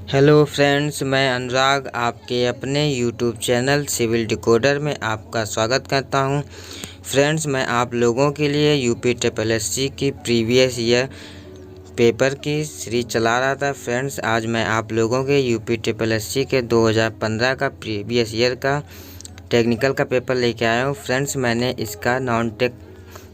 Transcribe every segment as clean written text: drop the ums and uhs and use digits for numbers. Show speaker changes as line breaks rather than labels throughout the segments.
Hello friends, मैं अनुराग आपके अपने यूट्यूब चैनल सिविल डिकोडर में आपका स्वागत करता हूं। फ्रेंड्स, मैं आप लोगों के लिए यूपी ट्रिपल एससी की प्रीवियस ईयर पेपर की सीरीज चला रहा था। फ्रेंड्स, आज मैं आप लोगों के यूपी ट्रिपल एससी के 2015 का प्रीवियस ईयर का टेक्निकल का पेपर लेके आया हूँ। फ्रेंड्स, मैंने इसका नॉन टेक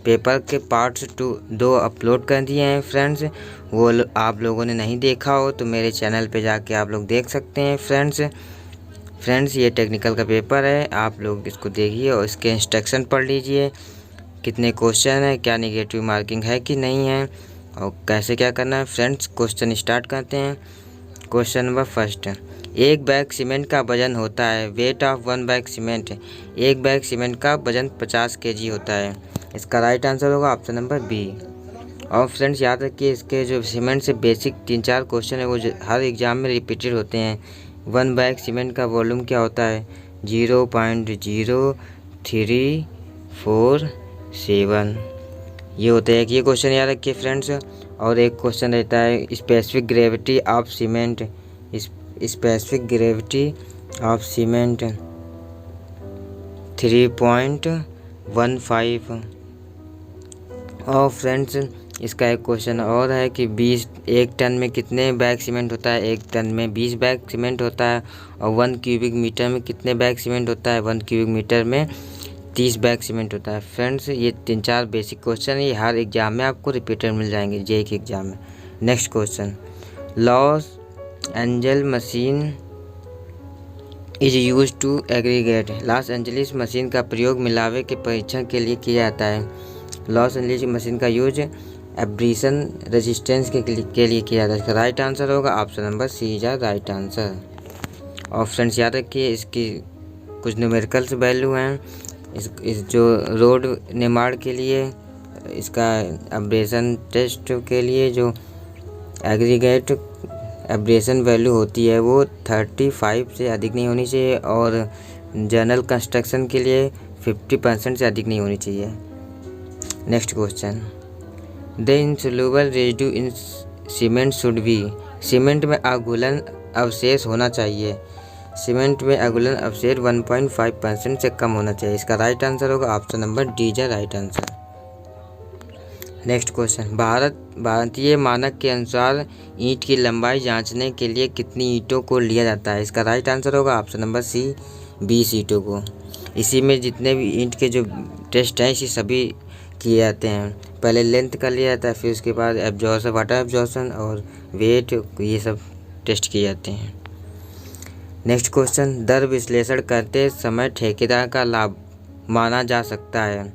पेपर के पार्ट्स 2 अपलोड कर दिए हैं। फ्रेंड्स, वो आप लोगों ने नहीं देखा हो तो मेरे चैनल पे जाके आप लोग देख सकते हैं। फ्रेंड्स, ये टेक्निकल का पेपर है, आप लोग इसको देखिए और इसके इंस्ट्रक्शन पढ़ लीजिए। कितने क्वेश्चन है, क्या नेगेटिव मार्किंग है कि नहीं है और कैसे क्या करना है। फ्रेंड्स, क्वेश्चन स्टार्ट करते हैं। क्वेश्चन नंबर फर्स्ट, एक बैग सीमेंट का वजन होता है, वेट ऑफ 1 बैग सीमेंट। एक बैग सीमेंट का वजन 50 केजी होता है। इसका राइट आंसर होगा ऑप्शन नंबर बी। और फ्रेंड्स, याद रखिए इसके जो सीमेंट से बेसिक 3-4 क्वेश्चन है वो हर एग्जाम में रिपीटेड होते हैं। 1 बैग सीमेंट का वॉल्यूम क्या होता है? 0.0347 ये होता है कि ये क्वेश्चन याद रखिए फ्रेंड्स। और एक क्वेश्चन रहता है specific gravity of cement. Specific gravity of cement 3.15। और फ्रेंड्स, इसका एक क्वेश्चन और है कि 1 टन में कितने बैग सीमेंट होता है? 1 टन में 20 बैग सीमेंट होता है। और 1 क्यूबिक मीटर में कितने बैग सीमेंट होता है? 1 क्यूबिक मीटर में 30 बैग सीमेंट होता है। फ्रेंड्स, ये 3-4 बेसिक क्वेश्चन है, ये हर एग्जाम में आपको रिपीटेड मिल जाएंगे जेईई के एग्जाम में। Next question, Los Angeles machine is use to aggregate. Los Angeles machine का प्रयोग मिलावे के परीक्षण के लिए किया जाता है। लॉस एंजलिस मशीन का यूज एब्रेशन रेजिस्टेंस के लिए किया जाता है। इसका राइट आंसर होगा option number C is right answer. और फ्रेंड्स, याद रखिए इसकी कुछ न्यूमेरिकल्स वैल्यू हैं। इस जो रोड निर्माण के लिए इसका एब्रेशन टेस्ट के लिए जो एग्रीगेट एब्रेशन वैल्यू होती है वो 35 से अधिक नहीं होनी चाहिए और जनरल कंस्ट्रक्शन के लिए 50% से अधिक नहीं होनी चाहिए। Next question, the insoluble residue in cement should be. Cement में अघुलन अवशेष होना चाहिए। सीमेंट में अघुलन अवशेष 1.5% से कम होना चाहिए। इसका राइट आंसर होगा option number D is right answer. Next question, भारतीय मानक के अनुसार ईंट की लंबाई जांचने के लिए कितनी ईंटों को लिया जाता है? इसका राइट आंसर होगा ऑप्शन नंबर सी 20 ईंटों को। इसी में जितने भी ईंट के जो टेस्ट हैं इसी सभी किए जाते हैं। पहले लेंथ का लिया जाता है, फिर उसके बाद एब्जॉर्सन, वाटर एब्जॉर्सन और वेट, ये सब टेस्ट किए जाते हैं। नेक्स्ट क्वेश्चन, दर विश्लेषण करते समय ठेकेदार का लाभ माना जा सकता है।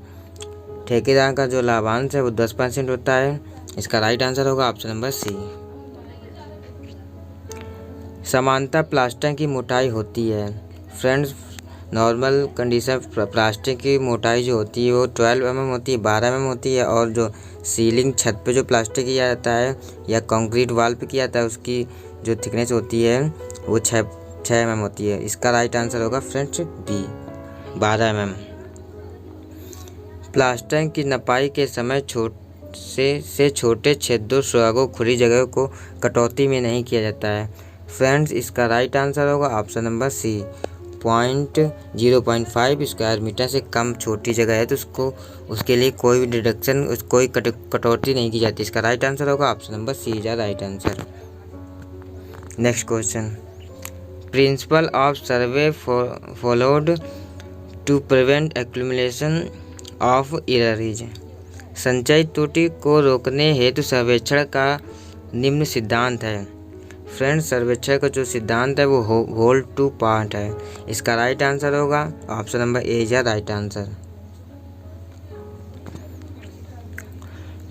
ठेकेदार का जो लाभांश है वो 10% होता है। इसका राइट आंसर होगा ऑप्शन नंबर सी। समानता प्लास्टर की मोटाई होती है। फ्रेंड्स, नॉर्मल कंडीशन प्लास्टिक की मोटाई जो होती है वो 12 mm होती है, 12 mm होती है। और जो सीलिंग छत पे जो प्लास्टिक किया जाता है या कंक्रीट वॉल पे किया जाता है उसकी जो थिकनेस होती है वो 6 mm होती है। इसका राइट आंसर होगा फ्रेंड्स बी 12 mm। प्लास्टर की नपाई के समय छोटे छेदों, सुराखों, खुली जगह को कटौती में नहीं किया जाता है। फ्रेंड्स, इसका राइट आंसर होगा option number C 0.5 square metre से कम छोटी जगह है तो उसके लिए कोई भी डिडक्शन, कोई कटौती नहीं की जाती। इसका राइट आंसर होगा option number C is right answer. Next question, principle of survey followed to prevent accumulation of errors. संचयी त्रुटि को रोकने हेतु सर्वेक्षण का निम्न सिद्धांत है। फ्रेंड्स, सर्वेक्षण का जो सिद्धांत है वो होल्ड टू पार्ट है। इसका राइट आंसर होगा option number A is right answer.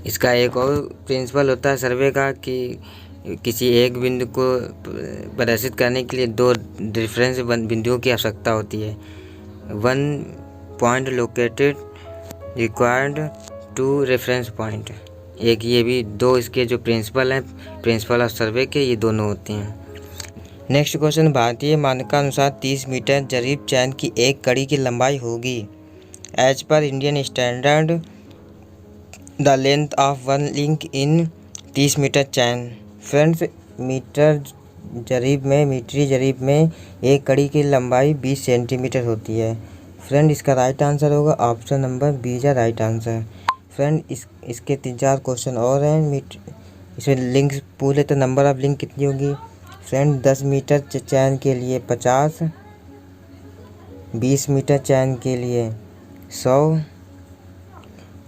इसका एक और प्रिंसिपल होता है सर्वे का कि किसी एक बिंदु को प्रदर्शित करने के लिए 2 डिफरेंस बिंदुओं की आवश्यकता होती है। 1 point located required 2 reference point. एक ये भी 2 इसके जो प्रिंसिपल हैं, प्रिंसिपल ऑफ सर्वे के, ये दोनों होते हैं। नेक्स्ट क्वेश्चन, भारतीय मानकानुसार 30 मीटर जरीब चैन की एक कड़ी की लंबाई होगी। As per Indian standard the length of 1 link in 30 metre chain. Friends, metre मीटरी जरीब में एक कड़ी की लंबाई 20 सेंटीमीटर होती है। फ्रेंड इसका राइट आंसर होगा option number B is right answer. Friend इसके 3-4 क्वेश्चन और हैं। इसमें लिंक्स पूछ लेते, नंबर ऑफ लिंक कितनी होगी। फ्रेंड 10 मीटर चैन के लिए 50, 20 मीटर चैन के लिए 100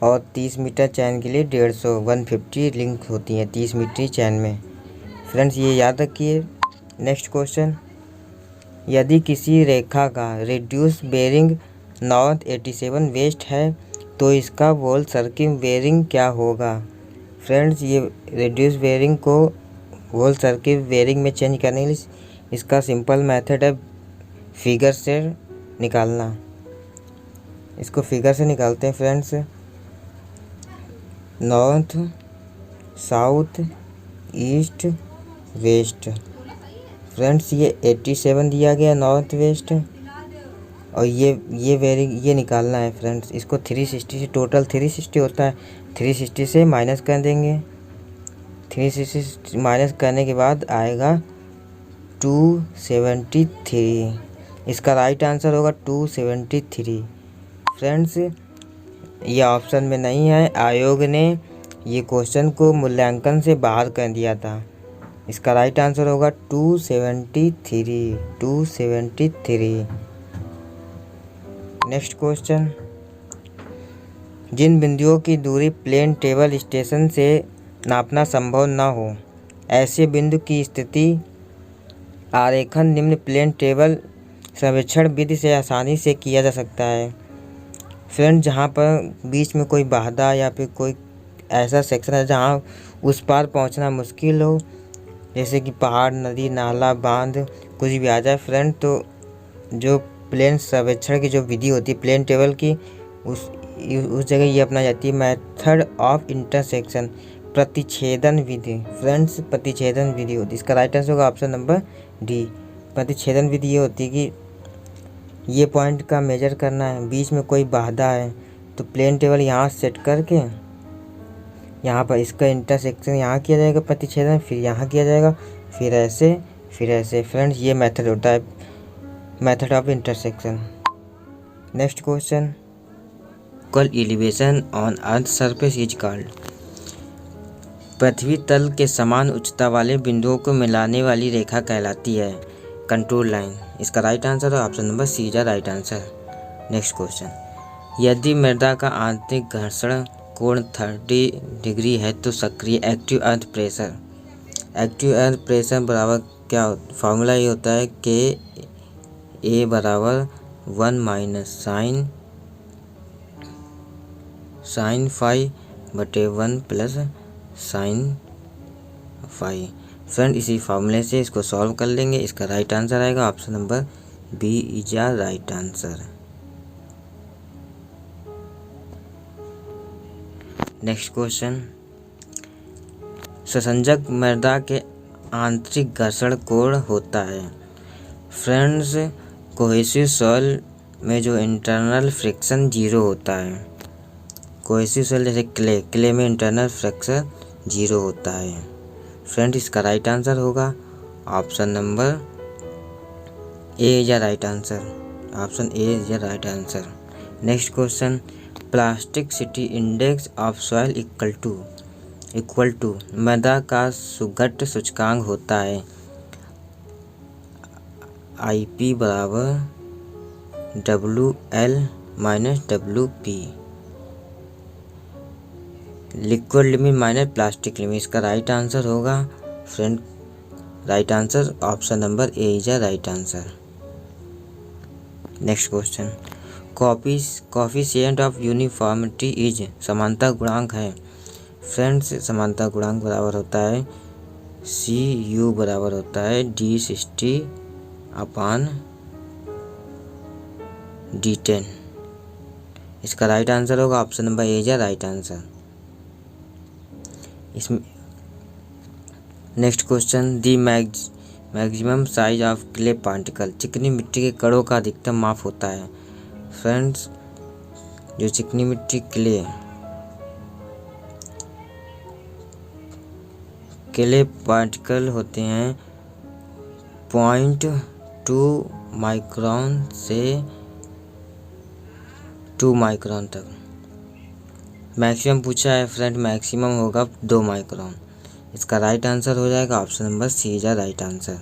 और 30 मीटर चैन के लिए 150, 150 लिंक होती हैं 30 मीटर चैन में। फ्रेंड्स ये याद रखिए। नेक्स्ट क्वेश्चन, यदि किसी रेखा का रेड्यूस बेरिंग नॉर्थ 87 वेस्ट है तो इसका होल सर्किल बेरिंग क्या होगा। फ्रेंड्स ये रेड्यूस बेरिंग को होल सर्किल बेरिंग में चेंज करने के लिए इसका सिंपल मेथड है फिगर से निकालना। इसको फिगर से निकालते हैं friends. North, south, east, west. Friends ये 87 दिया गया नॉर्थ वेस्ट, और ये बेरिंग ये निकालना है फ्रेंड्स। इसको 360 से, टोटल 360 होता है, 360 से माइनस कर देंगे। 360 माइनस करने के बाद आएगा 273। इसका राइट आंसर होगा 273। फ्रेंड्स ये ऑप्शन में नहीं है, आयोग ने ये क्वेश्चन को मूल्यांकन से बाहर कर दिया था। इसका राइट आंसर होगा 273, 273। नेक्स्ट क्वेश्चन, जिन बिंदुओं की दूरी प्लेन टेबल स्टेशन से नापना संभव न हो, ऐसे बिंदु की स्थिति आरेखन निम्न प्लेन टेबल सर्वेक्षण विधि से आसानी से किया जा सकता है। फ्रेंड जहाँ पर बीच में कोई बाधा या फिर कोई ऐसा सेक्शन है जहाँ उस पार पहुँचना मुश्किल हो, जैसे कि पहाड़, नदी, नाला, बांध कुछ भी आ जाए फ्रेंड, तो जो प्लेन सर्वेक्षण की जो विधि होती है प्लेन टेबल की, उस जगह ये अपनाई जाती है मेथड ऑफ इंटरसेक्शन, प्रतिच्छेदन विधि। फ्रेंड्स प्रतिच्छेदन विधि होती है। इसका राइट आंसर होगा ऑप्शन नंबर डी। प्रतिच्छेदन विधि ये होती है कि ये पॉइंट का मेजर करना है, बीच में कोई बाधा है तो प्लेन टेबल यहाँ सेट करके यहाँ पर इसका इंटरसेक्शन यहाँ किया जाएगा प्रतिच्छेदन, फिर यहाँ किया जाएगा, फिर ऐसे, फिर ऐसे। फ्रेंड्स ये मेथड होता है method of intersection. Next question, कल elevation on earth surface is called. पृथ्वी तल के समान उच्चता वाले बिंदुओं को मिलाने वाली रेखा कहलाती है कंट्रोल लाइन। इसका राइट आंसर है option number C is right answer. Next question, यदि मृदा का आंतरिक घर्षण कोण 30 डिग्री है तो सक्रिय एक्टिव अर्थ प्रेशर बराबर क्या फार्मूला ये होता है कि ए बराबर 1 माइनस साइन फाई बटे 1 प्लस साइन फाई। फ्रेंड इसी फार्मूले से इसको सॉल्व कर लेंगे। इसका राइट आंसर आएगा option number B is a right answer. Next question, ससंजक मृदा के आंतरिक घर्षण कोण होता है। फ्रेंड्स कोहेसिव सॉइल में जो इंटरनल फ्रिक्शन 0 होता है, कोहेसिव सॉइल जैसे क्ले में इंटरनल फ्रिक्शन 0 होता है। फ्रेंड इसका राइट आंसर होगा option number A is right answer. Option A is right answer. Next question, plasticity index of soil equal to मृदा का सुघट्ट सूचकांक होता है IP बराबर WL minus WP, liquid limit minus plastic limit. इसका राइट आंसर होगा friend right answer option number A is right answer. Next question, coefficient of uniformity is समानता गुणांक है। फ्रेंड्स समानता गुणांक बराबर होता है CU बराबर होता है D60 अपान D10। इसका राइट आंसर होगा option number A is right answer. इसमें next question, the maximum size of clay particle, चिकनी मिट्टी के कणों का अधिकतम माप होता है। फ्रेंड्स जो चिकनी मिट्टी क्ले पार्टिकल होते हैं 0.2 माइक्रोन से 2 माइक्रोन तक। मैक्सिमम पूछा है फ्रेंड, मैक्सिमम होगा 2 माइक्रोन। इसका राइट आंसर हो जाएगा option number C is right answer.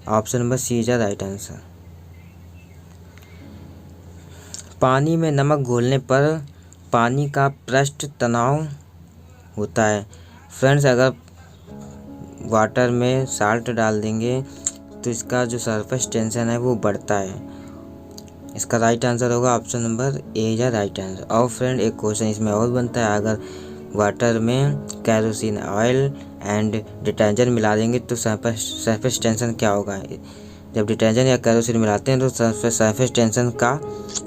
Option number C is right answer. पानी में नमक घोलने पर पानी का पृष्ठ तनाव होता है। फ्रेंड्स, अगर वाटर में साल्ट डाल देंगे तो इसका जो सरफेस टेंशन है वो बढ़ता है। इसका राइट आंसर होगा option number A is right answer. और फ्रेंड, एक क्वेश्चन इसमें और बनता है, अगर वाटर में कैरोसिन ऑयल एंड डिटर्जेंट मिला देंगे तो सरफेस टेंशन क्या होगा। जब डिटर्जेंट या कैरोसिन मिलाते हैं तो सरफेस टेंशन का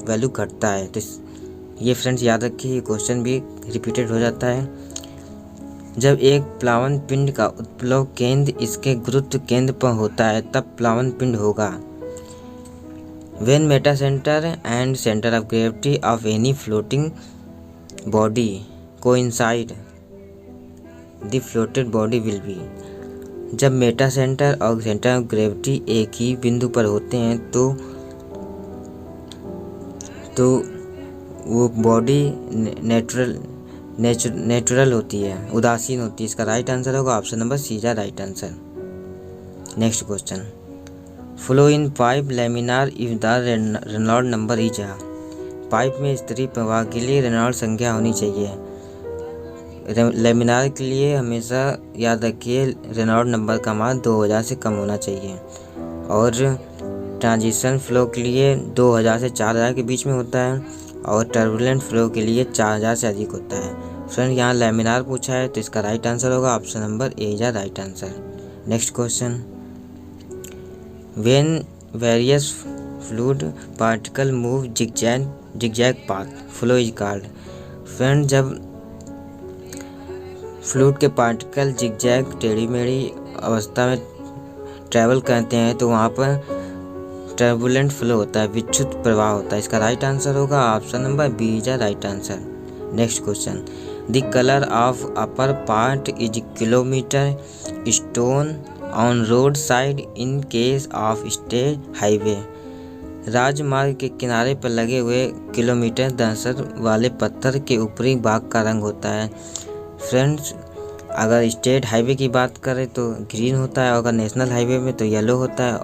वैल्यू घटता है। तो ये फ्रेंड्स याद रखिए, ये क्वेश्चन भी रिपीटेड हो जाता है। जब एक प्लावन पिंड का उत्प्लव केंद्र इसके गुरुत्व केंद्र पर होता है तब प्लावन पिंड होगा। When meta center and center of gravity of any floating body coincide, the floated body will be। जब मेटा सेंटर और सेंटर ऑफ ग्रेविटी एक ही बिंदु पर होते हैं तो वो बॉडी नेचुरल होती है, उदासीन होती है। इसका राइट आंसर होगा option number C is right answer. Next question, flow in pipe laminar if the Reynold number is. Pipe में स्तरीय प्रवाह के लिए रेनॉल्ड संख्या होनी चाहिए। लैमिनार के लिए हमेशा याद रखिए रेनॉल्ड नंबर का मान 2000 से कम होना चाहिए। और ट्रांजिशन फ्लो के लिए 2000 से 4000 के बीच में होता है। और टर्बुलेंट फ्लो के लिए 4000 से अधिक होता है। फ्रेंड, यहाँ लैमिनार पूछा है तो इसका राइट आंसर होगा option number A is right answer. Next question, When various fluid particle move zigzag path, flow is called। Friend, जब फ्लूइड के पार्टिकल जिगजैग टेढ़ी मेढ़ी अवस्था में ट्रैवल करते हैं तो वहाँ पर टर्बुलेंट फ्लो होता है, विक्षुब्ध प्रवाह होता है। इसका राइट आंसर होगा option number B is right answer. Next question, the colour of upper part is kilometre stone on road side in case of state highway. राजमार्ग के किनारे पर लगे हुए किलोमीटर दर्शन वाले पत्थर के ऊपरी भाग का रंग होता है। फ्रेंड्स, अगर स्टेट हाईवे की बात करें तो ग्रीन होता है, और अगर नेशनल हाईवे में तो येलो होता है,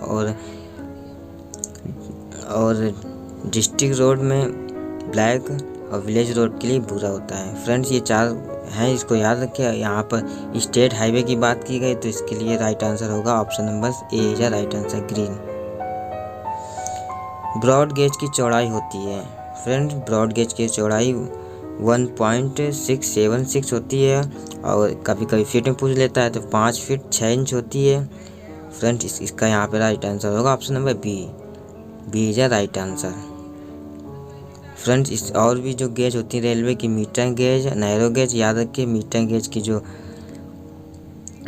और डिस्ट्रिक्ट रोड में ब्लैक और विलेज रोड के लिए भूरा होता है। फ्रेंड्स, ये 4 हैं, इसको याद रखिए। यहाँ पर स्टेट हाईवे की बात की गई तो इसके लिए राइट आंसर होगा option number A is right answer, green. Broad gauge की चौड़ाई होती है। फ्रेंड्स, ब्रॉड गेज की चौड़ाई 1.676 होती है, और कभी कभी फीट में पूछ लेता है तो 5 फीट 6 इंच होती है। फ्रेंड्स, इसका यहाँ पे राइट आंसर होगा option number B is right answer. Friends, इस और भी जो गेज होती है रेलवे की, मीटर गेज, नैरो गेज, याद रखिए मीटर गेज की जो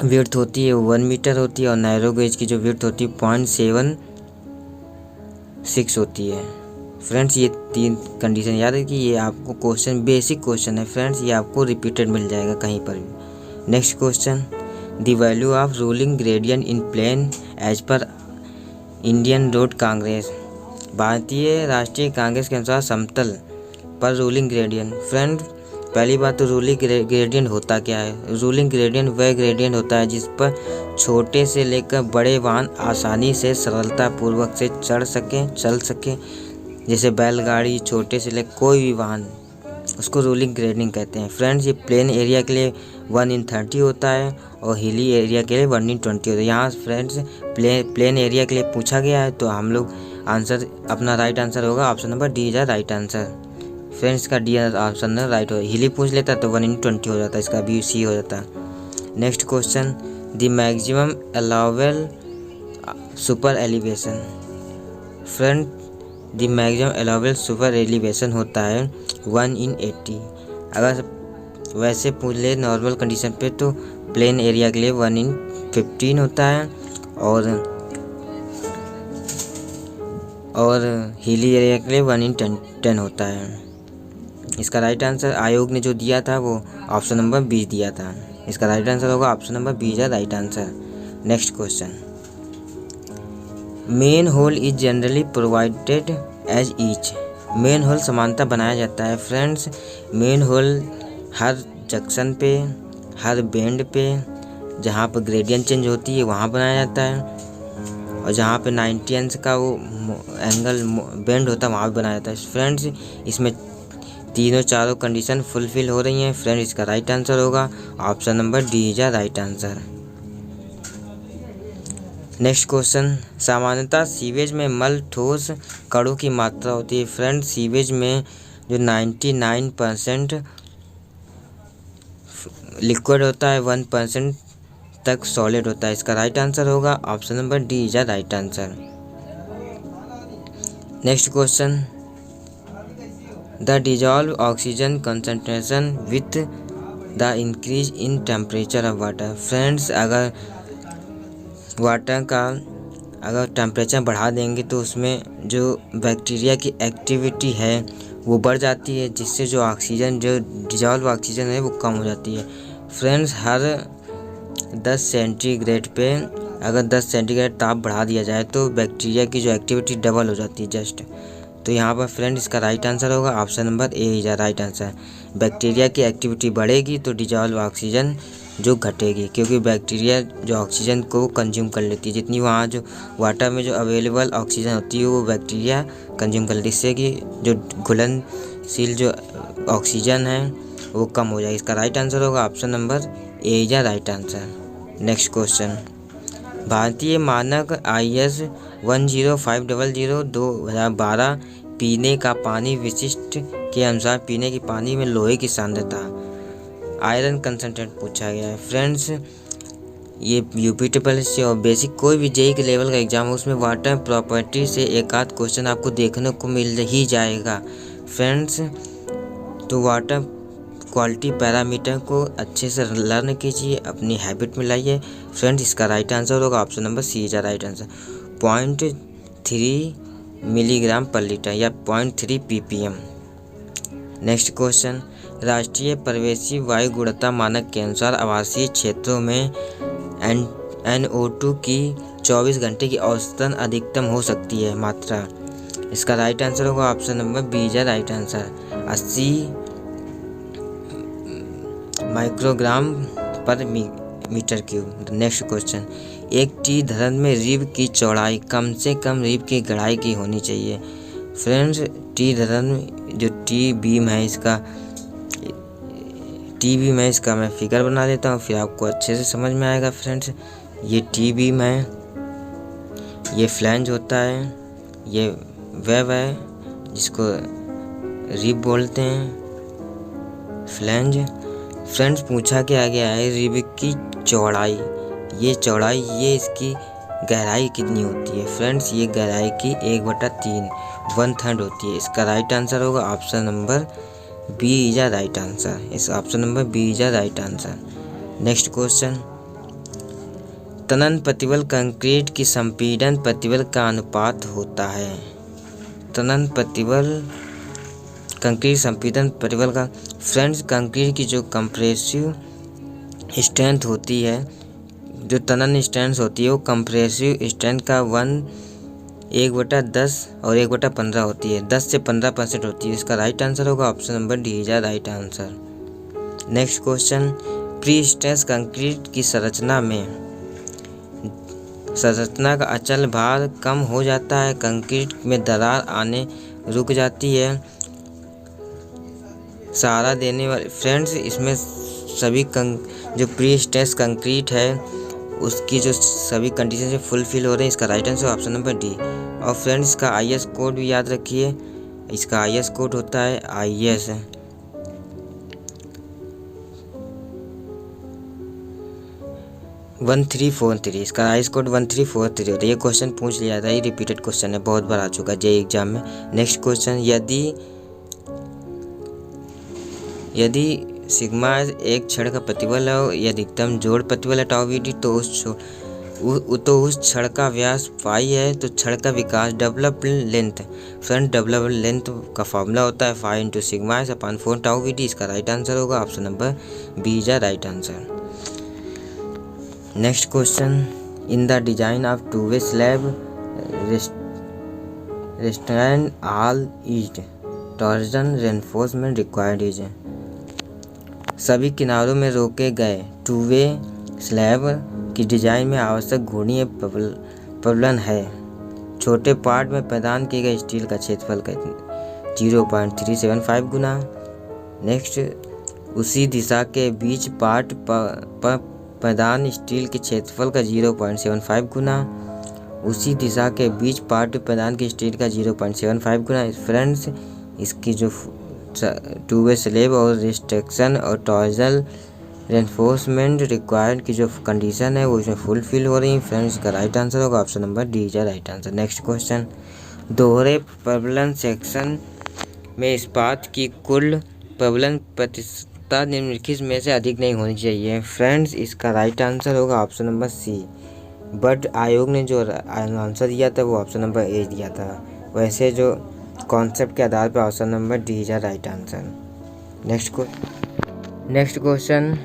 विड्थ होती है वो 1 मीटर होती है, और नैरो गेज की जो विड्थ होती है 0.76 होती है। फ्रेंड्स, ये 3 कंडीशन याद रखिए। ये आपको क्वेश्चन बेसिक क्वेश्चन है फ्रेंड्स, ये आपको रिपीटेड मिल जाएगा कहीं पर भी। Next question, the value of ruling gradient in plain as per Indian Road Congress. भारतीय राष्ट्रीय कांग्रेस के अनुसार समतल पर रूलिंग ग्रेडियंट। फ्रेंड, पहली बात तो रूलिंग ग्रेडियंट होता क्या है। रूलिंग ग्रेडियंट वह ग्रेडियंट होता है जिस पर छोटे से लेकर बड़े वाहन आसानी से सरलतापूर्वक से चल सके। जैसे बैलगाड़ी, छोटे से लेकर कोई भी वाहन, उसको रूलिंग ग्रेडियंट कहते हैं। फ्रेंड्स, ये प्लेन एरिया के लिए 1/30 होता है, और हिली एरिया के लिए 1/20 होता है। यहाँ फ्रेंड्स प्लेन एरिया के लिए पूछा गया है तो हम लोग आंसर, अपना राइट आंसर होगा option number D is right answer. Friends, का डी ऑप्शन राइट हो। हिली पूछ लेता तो 1/20 हो जाता, इसका बी सी हो जाता। Next question, the maximum allowable super elevation. Friend, the maximum allowable super elevation होता है 1/80। अगर वैसे पूछ ले नॉर्मल कंडीशन पे तो प्लेन एरिया के लिए 1/15 होता है, और हिली एरिया के लिए 1/10 होता है। इसका राइट आंसर आयोग ने जो दिया था वो ऑप्शन नंबर 20 दिया था। इसका राइट आंसर होगा option number B is the right answer. Next question, manhole is generally provided as each. Manhole समानता बनाया जाता है फ्रेंड्स। मेन होल हर जंक्शन पे, हर बेंड पे, जहाँ पर ग्रेडियंट चेंज होती है वहाँ बनाया जाता है, और जहाँ पे 90 अंश का वो एंगल बेंड होता है वहाँ भी बनाया जाता है फ्रेंड्स। इसमें तीनों चारों कंडीशन फुलफिल हो रही हैं फ्रेंड्स। इसका राइट आंसर होगा option number D is the right answer. Next question, सामान्यतः सीवेज में मल ठोस कणों की मात्रा होती है फ्रेंड्स। सीवेज में जो 99% लिक्विड होता है, 1% तक सॉलिड होता है। इसका राइट आंसर होगा option number D is the right answer. Next question, the dissolve oxygen concentration with the increase in temperature of water. Friends, अगर वाटर का अगर टेम्परेचर बढ़ा देंगे तो उसमें जो बैक्टीरिया की एक्टिविटी है वो बढ़ जाती है, जिससे जो ऑक्सीजन, जो डिजॉल्व ऑक्सीजन है वो कम हो जाती है फ्रेंड्स। हर 10 सेंटीग्रेड पे अगर 10 सेंटीग्रेड ताप बढ़ा दिया जाए तो बैक्टीरिया की जो एक्टिविटी डबल हो जाती है जस्ट। तो यहाँ पर फ्रेंड इसका राइट आंसर होगा option number A is the right answer. Bacteria की एक्टिविटी बढ़ेगी तो डिजॉल्व ऑक्सीजन जो घटेगी, क्योंकि बैक्टीरिया जो ऑक्सीजन को कंज्यूम कर लेती है, जितनी वहाँ जो वाटर में जो अवेलेबल ऑक्सीजन होती है वो बैक्टीरिया कंज्यूम कर लेती है, इससे कि जो घुलनशील जो ऑक्सीजन है वो कम हो जाएगी। इसका राइट आंसर होगा option number A is the right answer. Next question, भारतीय मानक IS 10500 2012 पीने का पानी विशिष्ट के अनुसार पीने के पानी में लोहे की सांद्रता, आयरन कंसंट्रेट पूछा गया है फ्रेंड्स। ये यूपी ट्रिपल से और बेसिक कोई भी जेई के लेवल का एग्जाम हो उसमें वाटर प्रॉपर्टी से एक आध क्वेश्चन आपको देखने को मिल ही जाएगा फ्रेंड्स। तो वाटर क्वालिटी पैरामीटर को अच्छे से लर्न कीजिए, अपनी हैबिट में लाइए फ्रेंड्स। इसका राइट आंसर होगा option number C is the right answer. 0.3 milligram per litre या 0.3 ppm। नेक्स्ट क्वेश्चन, राष्ट्रीय परिवेशी वायु गुणवत्ता मानक के अनुसार आवासीय क्षेत्रों में NO2 की 24 घंटे की औसतन अधिकतम हो सकती है मात्रा। इसका राइट आंसर होगा option number B is the right answer, 80 microgram per metre cube. Next question, एक टी धरन में रिब की चौड़ाई कम से कम रिब की गहराई की होनी चाहिए फ्रेंड्स। टी धरन जो टी बीम है इसका मैं फिगर बना देता हूँ, फिर आपको अच्छे से समझ में आएगा फ्रेंड्स। ये टी बीम है, ये फ्लैंज होता है, ये वेब है जिसको रिब बोलते हैं, फ्लैंज। फ्रेंड्स, पूछा क्या गया है रिब की चौड़ाई, ये चौड़ाई, ये इसकी गहराई कितनी होती है फ्रेंड्स। ये गहराई की 1/3 1/3 होती है। इसका राइट आंसर होगा option number B is the right answer. इस option number B is the right answer. Next question, तनन प्रतिबल कंक्रीट की संपीड़न प्रतिबल का अनुपात होता है। तनन प्रतिबल कंक्रीट संपीड़न प्रतिबल का फ्रेंड्स, कंक्रीट की जो कंप्रेसिव स्ट्रेंथ होती है, जो तनन स्ट्रेंथ होती है वो कंप्रेसिव स्ट्रेंथ का 1/10 और 1/15 होती है, 10 से 15% होती है। इसका राइट आंसर होगा option number D is the right answer. Next question, pre stress concrete की संरचना का अचल भार कम हो जाता है, कंक्रीट में दरार आने रुक जाती है, सहारा देने वाले फ्रेंड्स। इसमें सभी जो प्री स्ट्रेस कंक्रीट है उसकी जो सभी कंडीशन से फुलफिल हो रहे हैं। इसका right answer option number D. और फ्रेंड्स, इसका IS कोड भी याद रखिए, इसका IS कोड होता है IS 1343। इसका IS कोड 1343 होता है। ये क्वेश्चन पूछ लिया था, ये रिपीटेड क्वेश्चन है, बहुत बार आ चुका है जेईई एग्जाम में। नेक्स्ट क्वेश्चन, यदि सिग्मा एक क्षण का प्रतिबल है और अधिकतम जोड़ प्रतिबल है टाउ VD, तो उस क्षण का व्यास पाई है, तो क्षण का विकास development length friend development length का फॉर्मूला होता है 5 × सिग्मा S/4 टाउ VD। इसका राइट आंसर होगा option number B is the right answer. Next question, in the design of two way slab restraint all is torsion reinforcement required is. सभी किनारों में रोके गए टू वे स्लैब की design में आवश्यक घूर्णीय प्रबलन है। छोटे पार्ट में प्रदान किए गए स्टील का क्षेत्रफल का 0.375 गुना। नेक्स्ट, उसी दिशा के बीच पार्ट पर प्रदान स्टील के क्षेत्रफल का 0.75 गुना। उसी दिशा के बीच पार्ट प्रदान की स्टील का 0.75 गुना। फ्रेंड्स, इसकी जो टू वे स्लैब और रिस्ट्रिक्शन और टॉर्जनल रेनफोर्समेंट रिक्वायर्ड की जो कंडीशन है वो इसमें फुलफिल हो रही है। फ्रेंड्स, इसका राइट आंसर होगा option number D is right answer. Next question, दोहरे प्रबलन सेक्शन में इस्पात की कुल प्रबलन प्रतिशतता निम्नलिखित में से अधिक नहीं होनी चाहिए। फ्रेंड्स, इसका राइट आंसर होगा ऑप्शन नंबर सी। बट आयोग ने जो आंसर दिया था वो ऑप्शन नंबर ए दिया था। वैसे जो कॉन्सेप्ट के आधार पर option number D is right answer. Next question,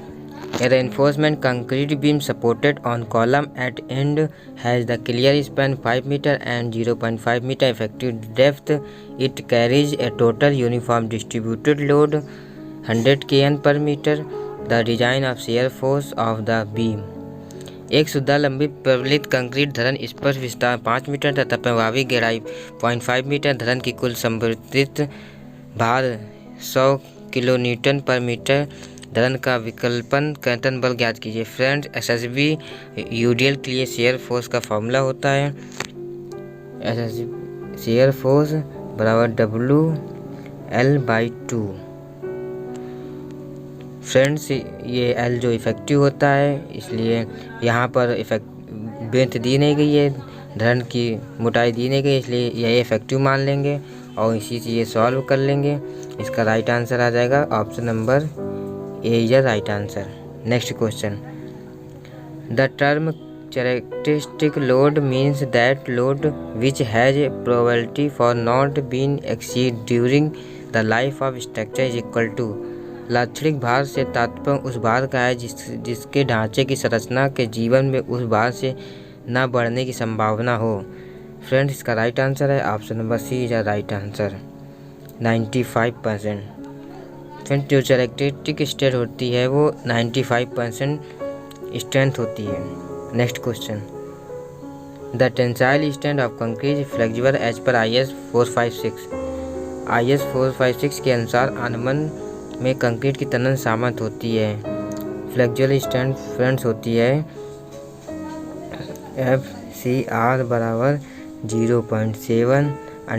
a reinforcement concrete beam supported on column at end has the clear span 5 meter and 0.5 meter effective depth. It carries a total uniform distributed load 100 kN per meter. The design of shear force of the beam. एक सुधा लंबी प्रबलित concrete धरन स्पर्श विस्तार 5 metre तथा प्रभावी गहराई 0.5 metre धरन की कुल संवर्धित भार 100 किलो न्यूटन पर मीटर धरन का विकल्पन कर्तन बल ज्ञात कीजिए। फ्रेंड्स, एसएसबी यूडीएल के लिए शेयर फोर्स का फॉर्मूला होता है एसएसबी शेयर फोर्स बराबर WL/2। फ्रेंड्स, ये एल जो इफेक्टिव होता है, इसलिए यहाँ पर इफेक्ट बेंथ दी नहीं गई है, धरन की मोटाई दी नहीं गई, इसलिए यही इफेक्टिव मान लेंगे और इसी से ये सॉल्व कर लेंगे। इसका राइट आंसर आ जाएगा option number A is right answer. Next question, the term characteristic load means that load which has a probability for not being exceed during the life of structure is equal to। लाक्षणिक भार से तात्पर्य उस भार का है जिसके ढांचे की संरचना के जीवन में उस भार से न बढ़ने की संभावना हो। फ्रेंड्स, इसका राइट आंसर है option number C is right answer 95%। Friends, जो कैरेक्टरिस्टिक स्टेट होती है वो 95% स्ट्रेंथ होती है। Next question, the tensile strength of concrete flexible as per IS 456 के अनुसार अनुबंध में कंक्रीट की तनन सामर्थ्य होती है। फ्लेक्सिबल स्ट्रेंथ फ्रेंड्स होती है FCR बराबर 0.7 √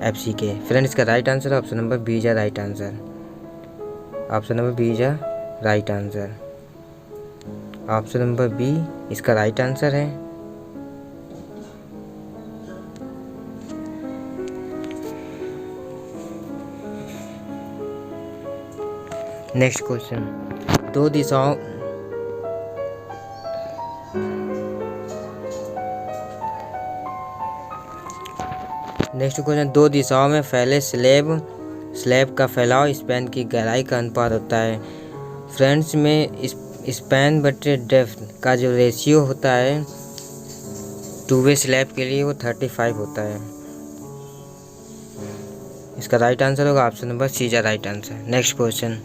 FCK। फ्रेंड्स, इसका right answer option number B is right answer. Option number B is right answer. Option number B इसका राइट आंसर है। नेक्स्ट क्वेश्चन, दो दिशाओं में फैले स्लैब का फैलाव स्पैन की गहराई का अनुपात होता है। फ्रेंड्स, में स्पैन बटे डेप्थ का जो रेशियो होता है टू वे स्लैब के लिए वो 35 होता है। इसका राइट आंसर होगा option number C is right answer. Next question,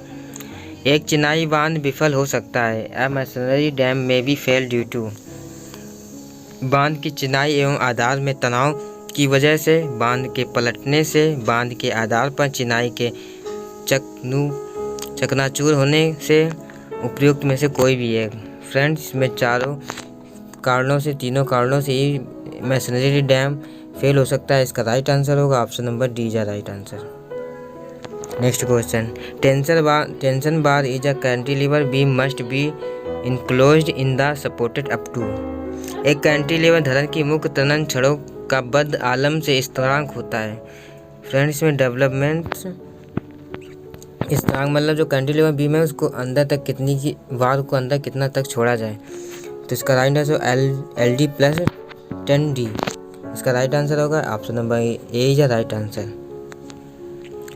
एक चिनाई बांध विफल हो सकता है। A machinery dam may be fail due to. बांध की चिनाई एवं आधार में तनाव की वजह से, बांध के पलटने से, बांध के आधार पर चिनाई के चकनाचूर होने से, उपयुक्त में से कोई भी है। फ्रेंड्स, इसमें तीनों कारणों से ही मशीनरी डैम फेल हो सकता है। इसका राइट आंसर होगा option number D is right answer. Next question, tension bar is a cantilever beam must be enclosed in the supported up to. एक कैंटिलीवर धरन की मुख्य तनन छड़ों का बद्ध आलम से स्थिरांक होता है। फ्रेंड्स, में डेवलपमेंट स्थिरांक मतलब जो कैंटिलीवर बीम है उसको अंदर तक कितनी की वार को अंदर कितना तक छोड़ा जाए, तो इसका राइट आंसर LD + 10D। इसका राइट आंसर होगा option number A is right answer.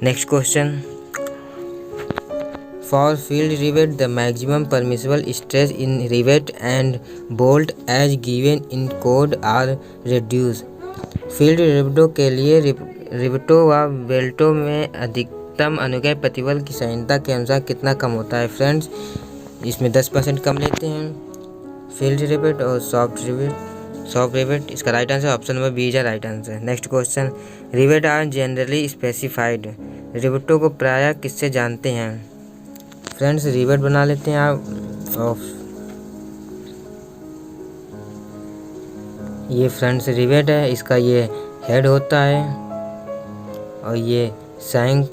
Next question, for field rivet the maximum permissible stress in rivet and bolt as given in code are reduce. Field रिवेटों के लिए रिवेटों व बेल्टों में अधिकतम अनुदैर्ध्य प्रतिबल की संहिता के अनुसार कितना कम होता है। फ्रेंड्स, इसमें 10% कम लेते हैं फील्ड रिवेट और सॉफ्ट रिवेट। इसका right answer option number B है right answer. Next question, rivet are generally specified. रिवेटों को प्रायः किससे जानते हैं। फ्रेंड्स, रिवेट बना लेते हैं आप। ये फ्रेंड्स रिवेट है, इसका ये हेड होता है और ये शैंक।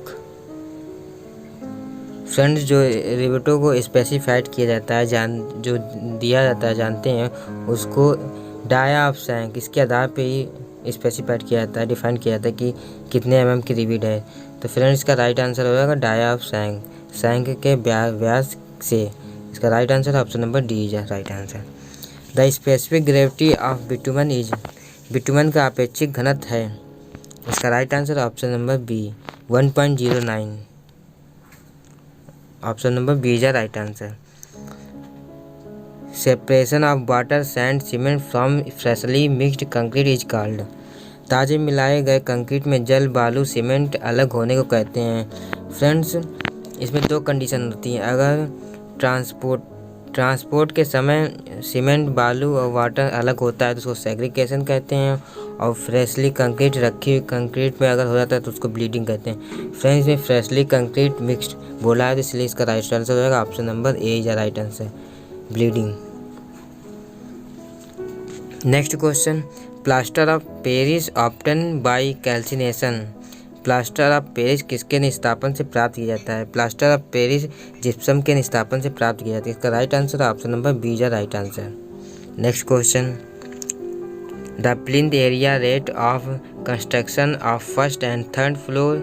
फ्रेंड्स, जो रिवेटों को स्पेसिफाइड किया जाता है, जो दिया जाता है जानते हैं उसको डाया ऑफ शैंक, इसके आधार पे ही स्पेसिफाइड किया जाता है, डिफाइन किया जाता है कि कितने mm की रिवेट है। तो फ्रेंड्स, इसका राइट आंसर हो जाएगा डाया ऑफ शैंक, शैंक के व्यास से। इसका right answer option number D है right answer. The specific gravity of bitumen is. Bitumen का अपेक्षिक घनत्व है। इसका right answer option number B 1.09। Option number B is right answer. Separation of water sand cement from freshly mixed concrete is called. ताज़े मिलाए गए concrete में जल, बालू, सीमेंट अलग होने को कहते हैं। फ्रेंड्स, इसमें 2 कंडीशन होती हैं। अगर ट्रांसपोर्ट के समय सीमेंट, बालू और वाटर अलग होता है तो उसको सेग्रीगेशन कहते हैं, और फ्रेशली कंक्रीट रखी हुई कंक्रीट में अगर हो जाता है तो उसको ब्लीडिंग कहते हैं। फ्रेंड्स, में फ्रेशली कंक्रीट मिक्सड बोला है तो इसलिए इसका राइट आंसर हो जाएगा option number A is right answer, bleeding. Next question, plaster of Paris obtain bye calcination. Plaster of Paris किसके निस्तापन से प्राप्त किया जाता है। प्लास्टर ऑफ पेरिस जिप्सम के निस्तापन से प्राप्त किया जाता है। इसका right answer option number B is right answer. Next question, the plinth area rate of construction of first and third floor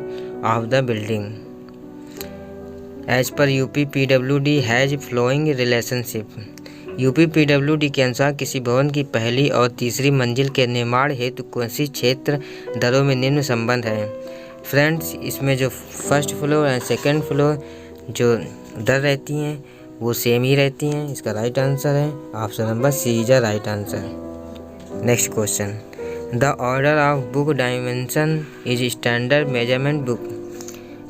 of the building as per UPPWD has following relationship. UPPWD के अनुसार किसी भवन की पहली और तीसरी मंजिल के निर्माण हेतु कौन-सी क्षेत्र दरों में निम्न संबंध है। फ्रेंड्स, इसमें जो first floor and second floor जो दर रहती हैं वो सेम ही रहती हैं। इसका राइट आंसर है option number C is right answer. Next question, the order of book dimension is standard measurement book.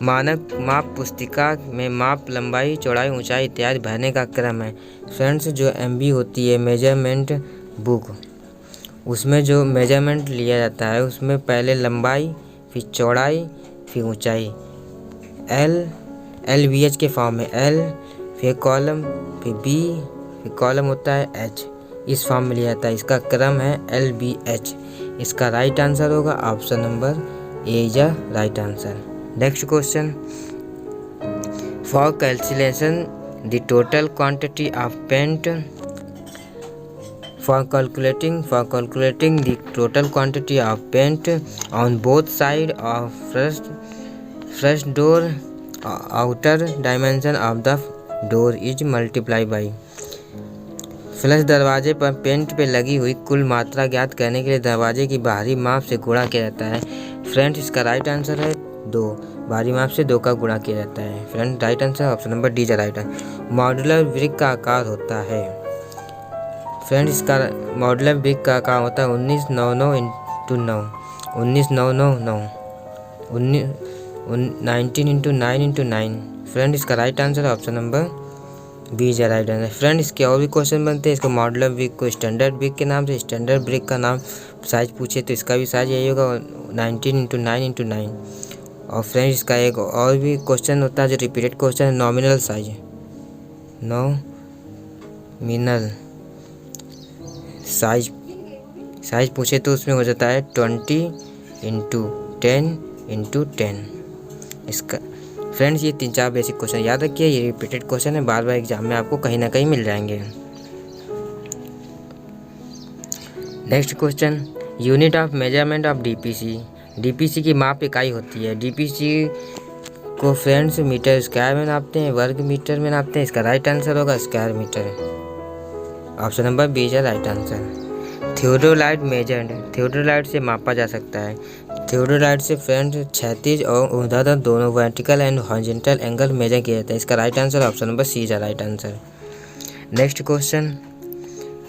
मानक माप पुस्तिका में माप, लंबाई, चौड़ाई, ऊंचाई इत्यादि भरने का क्रम है। फ्रेंड्स, जो MB होती है मेजरमेंट बुक, उसमें जो मेजरमेंट लिया जाता है उसमें पहले लंबाई, फिर चौड़ाई, फिर ऊंचाई, LVH के फॉर्म में L, फिर कॉलम, फिर B, फिर कॉलम होता है H, इस फॉर्म में लिया जाता है। इसका क्रम है LBH। इसका राइट आंसर होगा option number A is right answer. Next question, for calculation the total quantity of paint. For calculating the total quantity of paint on both sides of first door, outer dimension of the door is multiplied by। Flush दरवाजे पर paint पे लगी हुई कुल मात्रा ज्ञात करने के लिए दरवाजे की बाहरी माप से गुणा किया जाता है। फ्रेंड्स, इसका राइट आंसर है 2, बाहरी माप से 2 का गुणा किया जाता है। Friend, right answer option number D है राइट आंसर। मॉड्यूलर ब्रिक का आकार होता है। फ्रेंड्स, इसका मॉड्यूलर ब्रिक का आकार होता है 1999 × 9, 1999 19 × 9 × 9। फ्रेंड, इसका राइट आंसर है option number B is right answer. Friend, इसके और भी क्वेश्चन बनते हैं। इसको मॉड्यूलर ब्रिक को स्टैंडर्ड ब्रिक के नाम से, स्टैंडर्ड ब्रिक का नाम साइज पूछे तो इसका भी साइज यही होगा 19 × 9 × 9। और फ्रेंड्स, इसका एक और भी क्वेश्चन होता है जो रिपीटेड क्वेश्चन है, नॉमिनल साइज। नॉमिनल साइज पूछे तो उसमें हो जाता है 20 × 10 × 10। इसका फ्रेंड्स, ये 3-4 बेसिक क्वेश्चन याद रखिए। ये रिपीटेड क्वेश्चन है, बार बार एग्जाम में आपको कहीं ना कहीं मिल जाएंगे। Next question, unit of measurement of DPC। DPC की माप इकाई होती है। DPC को फ्रेंड्स मीटर स्क्वायर में नापते हैं, वर्ग मीटर में नापते हैं। इसका राइट आंसर होगा square metre. Option number B है right answer. Theodolite measured, theodolite से मापा जा सकता है। थियोडोलाइट से फ्रंट, क्षैतिज और ऊर्ध्वाधर दोनों vertical and horizontal angle measure किया जाता है। इसका right answer option number C is right answer. Next question,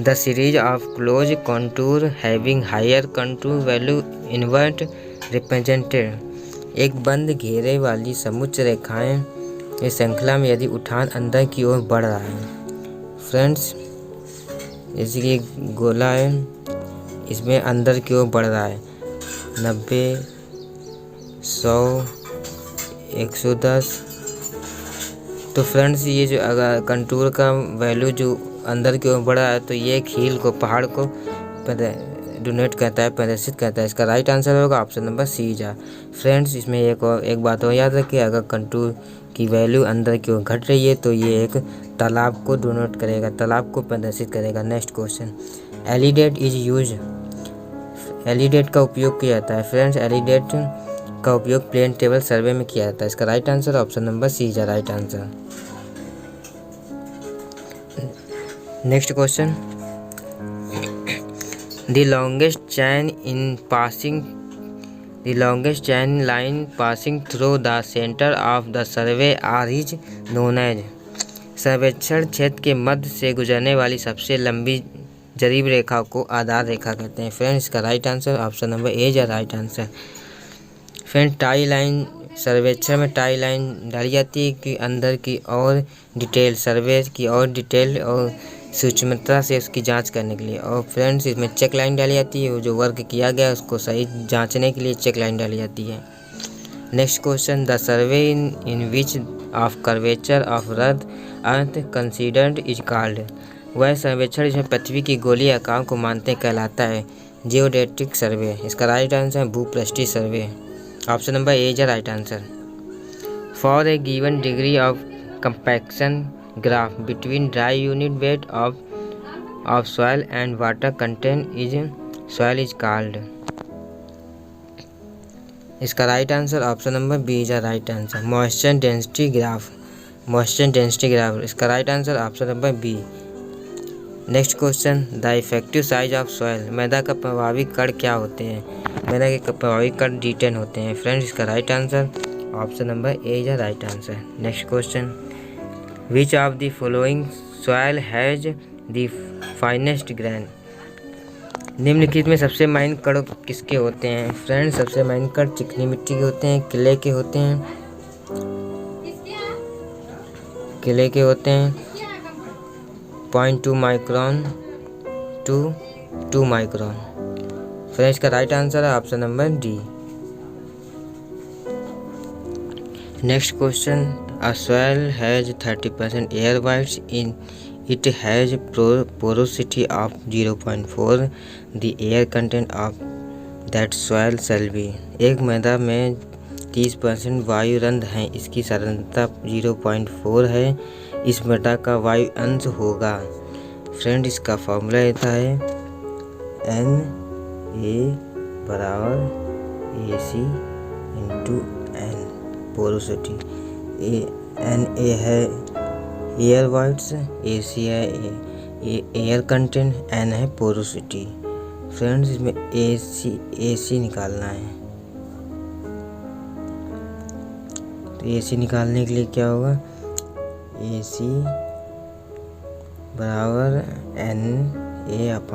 the series of close contour having higher contour value invert represented. एक बंद घेरे वाली समुच्च रेखाएं इस श्रृंखला में यदि उठान अंदर की ओर बढ़ रहा है। फ्रेंड्स, जैसे कि एक गोला है, इसमें अंदर की ओर बढ़ रहा है 90, 100, 110। तो फ्रेंड्स, ये जो अगर कंटूर का वैल्यू जो अंदर की ओर बढ़ा है तो ये एक हील को, पहाड़ को डोनेट करता है, प्रदर्शित करता है। इसका राइट आंसर होगा ऑप्शन नंबर सी जा। फ्रेंड्स, इसमें एक बात और याद रखिए, अगर कंटूर की वैल्यू अंदर की ओर घट रही है तो ये एक तालाब को डोनेट करेगा, तालाब को प्रदर्शित करेगा। Next question, alidade is use, alidade का उपयोग किया जाता है। फ्रेंड्स, एलिडेट का उपयोग प्लेन टेबल सर्वे में किया जाता है। इसका right answer option number C is right answer. Next question, the longest chain line passing through the centre of the survey area is known as. सर्वेक्षण क्षेत्र के मध्य से गुजरने वाली सबसे लंबी जरीब रेखा को आधार रेखा कहते हैं। फ्रेंड्स, इसका right answer option number A is right answer. Friend, tie line, सर्वेक्षण में टाई लाइन डाली जाती है कि अंदर की और डिटेल, सर्वे की और डिटेल और सूक्ष्मता से उसकी जांच करने के लिए। और फ्रेंड्स, इसमें चेक लाइन डाली जाती है, जो वर्क किया गया उसको सही जांचने के लिए चेक लाइन डाली जाती है। Next question, the survey in which of curvature of earth considered is called. वह सर्वेक्षण जिसमें पृथ्वी की गोलीय आकार को मानते कहलाता है जियोडेटिक सर्वे। इसका राइट आंसर है भूपृष्ठीय survey. Option number A is right answer. For a given degree of compaction graph between dry unit weight of soil and water content is soil is called. इसका right answer option number B is right answer. Moisture density graph, moisture density graph. इसका right answer option number B. Next question, the effective size of soil. मैदा का प्रभावी कण क्या होते हैं। मैदा के प्रभावी कण D10 होते हैं। फ्रेंड्स, इसका right answer option number A is right answer. Next question, which of the following soil has the finest grain. निम्नलिखित में सबसे माइन कण किसके होते हैं। फ्रेंड्स, सबसे माइन कण चिकनी मिट्टी के होते हैं, किले के होते हैं, किले के होते हैं 0.2 माइक्रोन टू 2 माइक्रोन। फ्रेंड्स, इसका राइट आंसर है option number D. Next question, a soil has 30% air whites in it has porosity of 0.4. The air content of that soil shall be। एक मृदा में 30% वायु रंध्र हैं, इसकी सांद्रता 0.4 है, इस मृदा का वायु अंश होगा। फ्रेंड, इसका फॉर्मूला रहता है Na बराबर AC into N porosity. Na है एयर वाइट्स, AC है एयर कंटेंट, N है पोरोसिटी। फ्रेंड्स, इसमें AC निकालना है, तो AC निकालने के लिए क्या होगा, AC बराबर Na/N।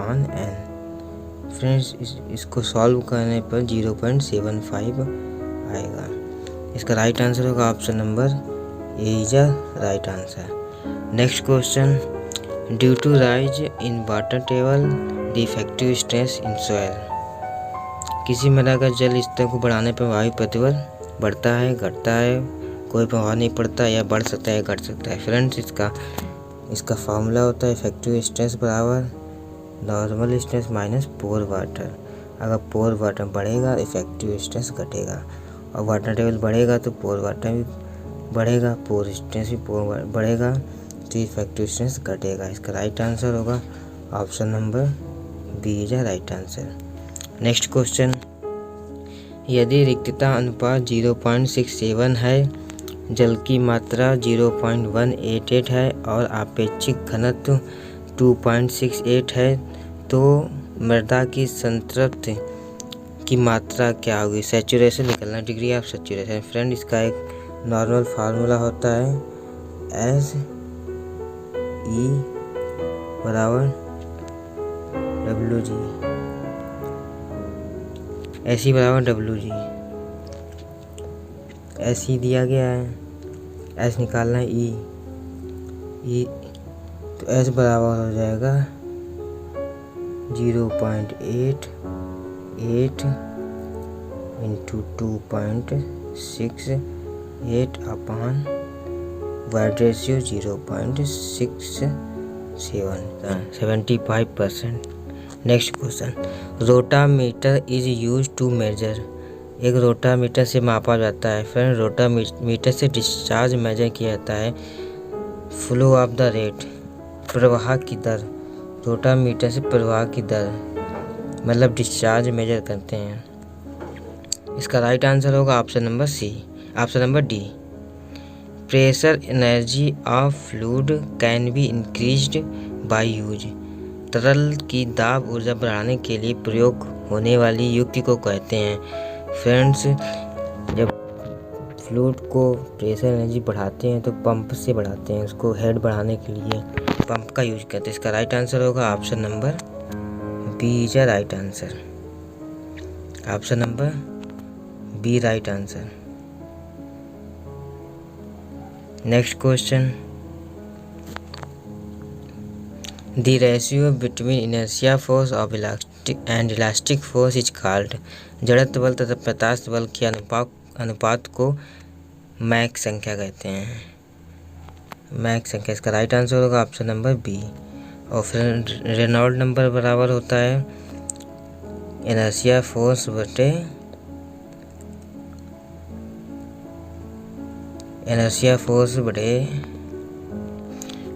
फ्रेंड्स, इसको सॉल्व करने पर 0.75 आएगा। इसका राइट आंसर होगा option number A is right answer. Next question, due to rise in water table the effective stress in soil. किसी मृदा का जल स्तर को बढ़ाने पर वायु प्रतिबल बढ़ता है, घटता है, कोई प्रभाव नहीं पड़ता, या बढ़ सकता है, घट सकता है। फ्रेंड्स, इसका फार्मूला होता है इफेक्टिव स्ट्रेस बराबर नॉर्मल स्ट्रेस माइनस पोर वाटर। अगर पोर वाटर बढ़ेगा इफेक्टिव स्ट्रेस घटेगा, और वाटर टेबल बढ़ेगा तो पोर वाटर भी बढ़ेगा, पोर स्ट्रेस भी बढ़ेगा तो इफेक्टिव स्ट्रेस घटेगा। इसका राइट आंसर होगा option number B is right answer. Next question, यदि रिक्तता अनुपात 0.67 है, जल की मात्रा 0.188 है और आपेक्षिक घनत्व 2.68 है, तो मृदा की संतृप्ति की मात्रा क्या होगी? सैचुरेशन निकलना, डिग्री ऑफ सैचुरेशन। फ्रेंड इसका एक नॉर्मल फार्मूला होता है एस ई बराबर डब्ल्यू जी, एस ई बराबर डब्ल्यू जी। एस ई दिया गया है, एस निकालना है ई, तो एस बराबर हो जाएगा 0.88 into 2.68 upon void ratio 0.67, 75%। Next question, rotameter is use to measure. एक रोटामीटर से मापा जाता है। फ्रेंड रोटामीटर से डिस्चार्ज मेजर किया जाता है। फ्लो ऑफ द रेट, प्रवाह की दर। रोटामीटर से प्रवाह की दर मतलब डिस्चार्ज मेजर करते हैं। इसका राइट आंसर होगा option number C. Option number D, pressure energy of fluid can be increased by use. तरल की दाब ऊर्जा बढ़ाने के लिए प्रयोग होने वाली युक्ति को कहते हैं। फ्रेंड्स जब फ्लूइड को प्रेशर एनर्जी बढ़ाते हैं तो पंप से बढ़ाते हैं, उसको हेड बढ़ाने के लिए पंप का यूज करते हैं। इसका राइट आंसर होगा option number B is right answer. Option number B right answer. Next question, the ratio between inertia force of elastic force is called. जड़त्व बल तथा प्रत्यास्थ बल के अनुपात को मैक संख्या कहते हैं। मैक संख्या, इसका राइट आंसर होगा ऑप्शन नंबर बी। और फिर रेनॉल्ड नंबर बराबर होता है इनर्शिया फोर्स बटे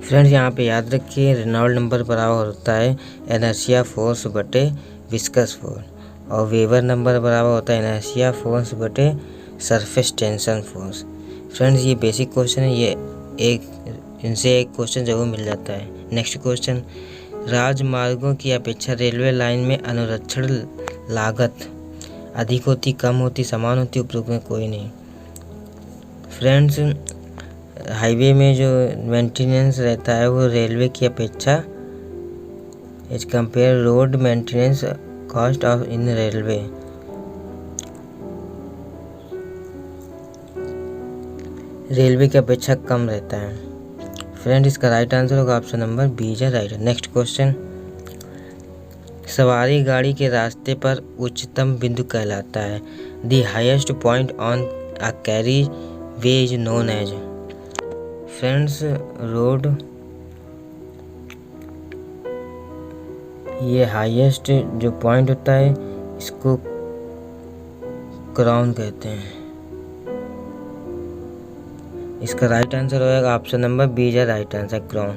फ्रेंड्स यहाँ पे याद रखिए रेनॉल्ड नंबर बराबर होता है इनर्शिया फोर्स बटे विस्कस फोर्स, और वेबर नंबर बराबर होता है इनर्शिया फोर्स बटे सरफेस टेंशन फोर्स। फ्रेंड्स ये बेसिक क्वेश्चन है, ये इनसे एक क्वेश्चन जरूर मिल जाता है। नेक्स्ट क्वेश्चन, राजमार्गों की अपेक्षा रेलवे लाइन में अनुरक्षण लागत अधिक होती, कम होती, समान होती, उपरोक्त में कोई नहीं। फ्रेंड्स हाईवे में जो मेंटेनेंस रहता है वो रेलवे की अपेक्षा as compare road maintenance cost of in railway, railway की अपेक्षा कम रहता है। फ्रेंड इसका राइट आंसर होगा option number B is right. Next question, सवारी गाड़ी के रास्ते पर उच्चतम बिंदु कहलाता है। The highest point on a carriageway is known as. Friends road, ये हाईएस्ट जो पॉइंट होता है इसको क्राउन कहते हैं। इसका राइट आंसर होगा option number B is right answer, crown.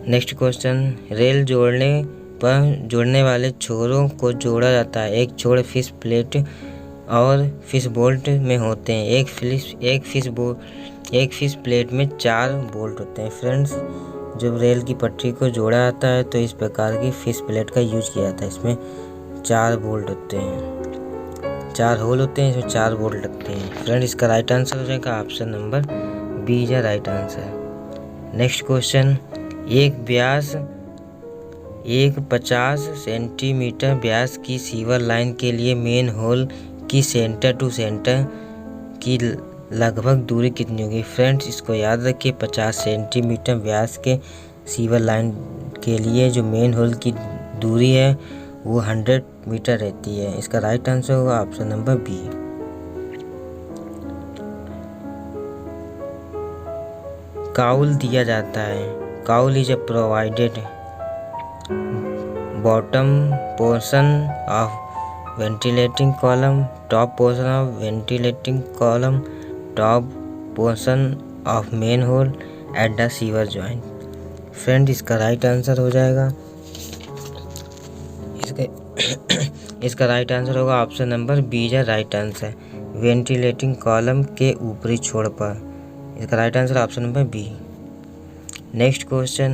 Next question, rail जोड़ने वाले छोरों को जोड़ा जाता है। एक छोर फिश प्लेट और फिश बोल्ट में होते हैं। एक फिश प्लेट में 4 बोल्ट होते हैं। फ्रेंड्स जब रेल की पटरी को जोड़ा जाता है तो इस प्रकार की फिश प्लेट का यूज किया जाता है। इसमें 4 बोल्ट होते हैं, 4 होल होते हैं, इसमें 4 बोल्ट लगते हैं। फ्रेंड इसका राइट आंसर हो जाएगा option number B is right answer. Next question, एक 50 सेंटीमीटर व्यास की सीवर लाइन के लिए मेन होल की सेंटर टू सेंटर की लगभग दूरी कितनी होगी? फ्रेंड्स इसको याद रखिए, 50 सेंटीमीटर व्यास के सीवर लाइन के लिए जो मेन होल की दूरी है वो 100 मीटर रहती है। इसका राइट आंसर होगा ऑप्शन नंबर बी। काउल दिया जाता है। Cowl is provided bottom portion of ventilating column, top portion of ventilating column, top portion of manhole at the sewer joint. Friend इसका राइट आंसर हो जाएगा इसका right answer होगा option number B is right answer, ventilating column के ऊपरी छोर पर। इसका right answer option number B. Next question,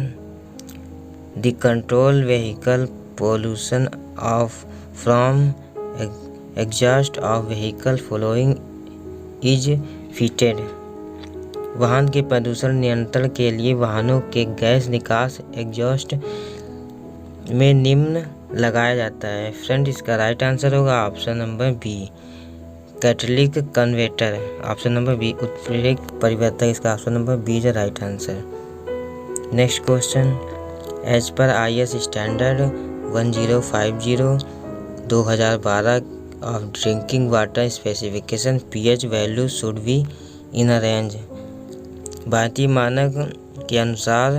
the control vehicle pollution of from exhaust of vehicle following is fitted. वाहन के प्रदूषण नियंत्रण के लिए वाहनों के गैस निकास एग्जॉस्ट में निम्न लगाया जाता है। फ्रेंड, इसका राइट आंसर होगा option number B, catalytic converter. Option number B, उत्प्रेरक परिवर्तक। इसका option number B is right answer. Next question, as per IS standard 1050 2012 of drinking water specification pH value should be in a range. भारतीय मानक के अनुसार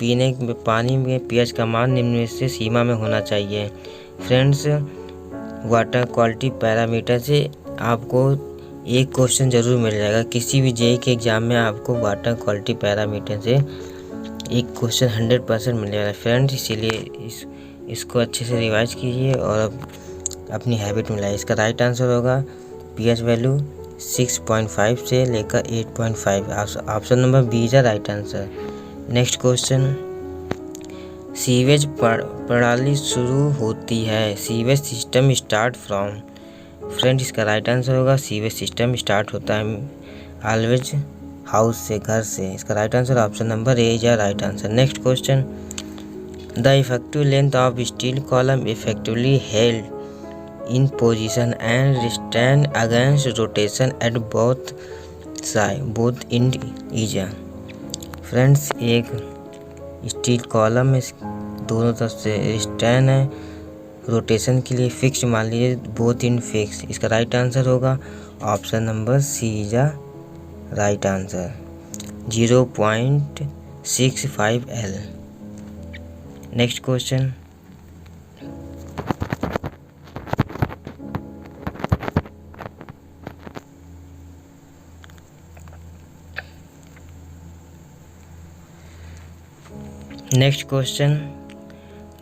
पीने के पानी में pH का मान निम्न में से सीमा में होना चाहिए। फ्रेंड्स, वाटर क्वालिटी पैरामीटर से आपको एक क्वेश्चन ज़रूर मिल जाएगा। किसी भी JEE के एग्ज़ाम में आपको वाटर क्वालिटी पैरामीटर से एक क्वेश्चन 100% मिल जाएगा। फ्रेंड्स, इसीलिए इसको अच्छे से रिवाइज कीजिए और अपनी हैबिट में लाइए। इसका राइट आंसर होगा pH वैल्यू 6.5 से लेकर 8.5। Option number B is right answer. Next question, sewage प्रणाली शुरू होती है। Sewage system start from. Friend, इसका राइट आंसर होगा सीवेज सिस्टम स्टार्ट होता है ऑलवेज हाउस से, घर से। इसका right answer option number A is right answer. Next question, the effective length of steel column effectively held in position and restrained against rotation at both and is. Friends, एक steel column में दोनों तरफ से रिस्टैंड है, rotation के लिए fix मान लीजिए, बोथ इन फिक्स। इसका राइट आंसर होगा option number C is right answer, 0.65 L। Next question,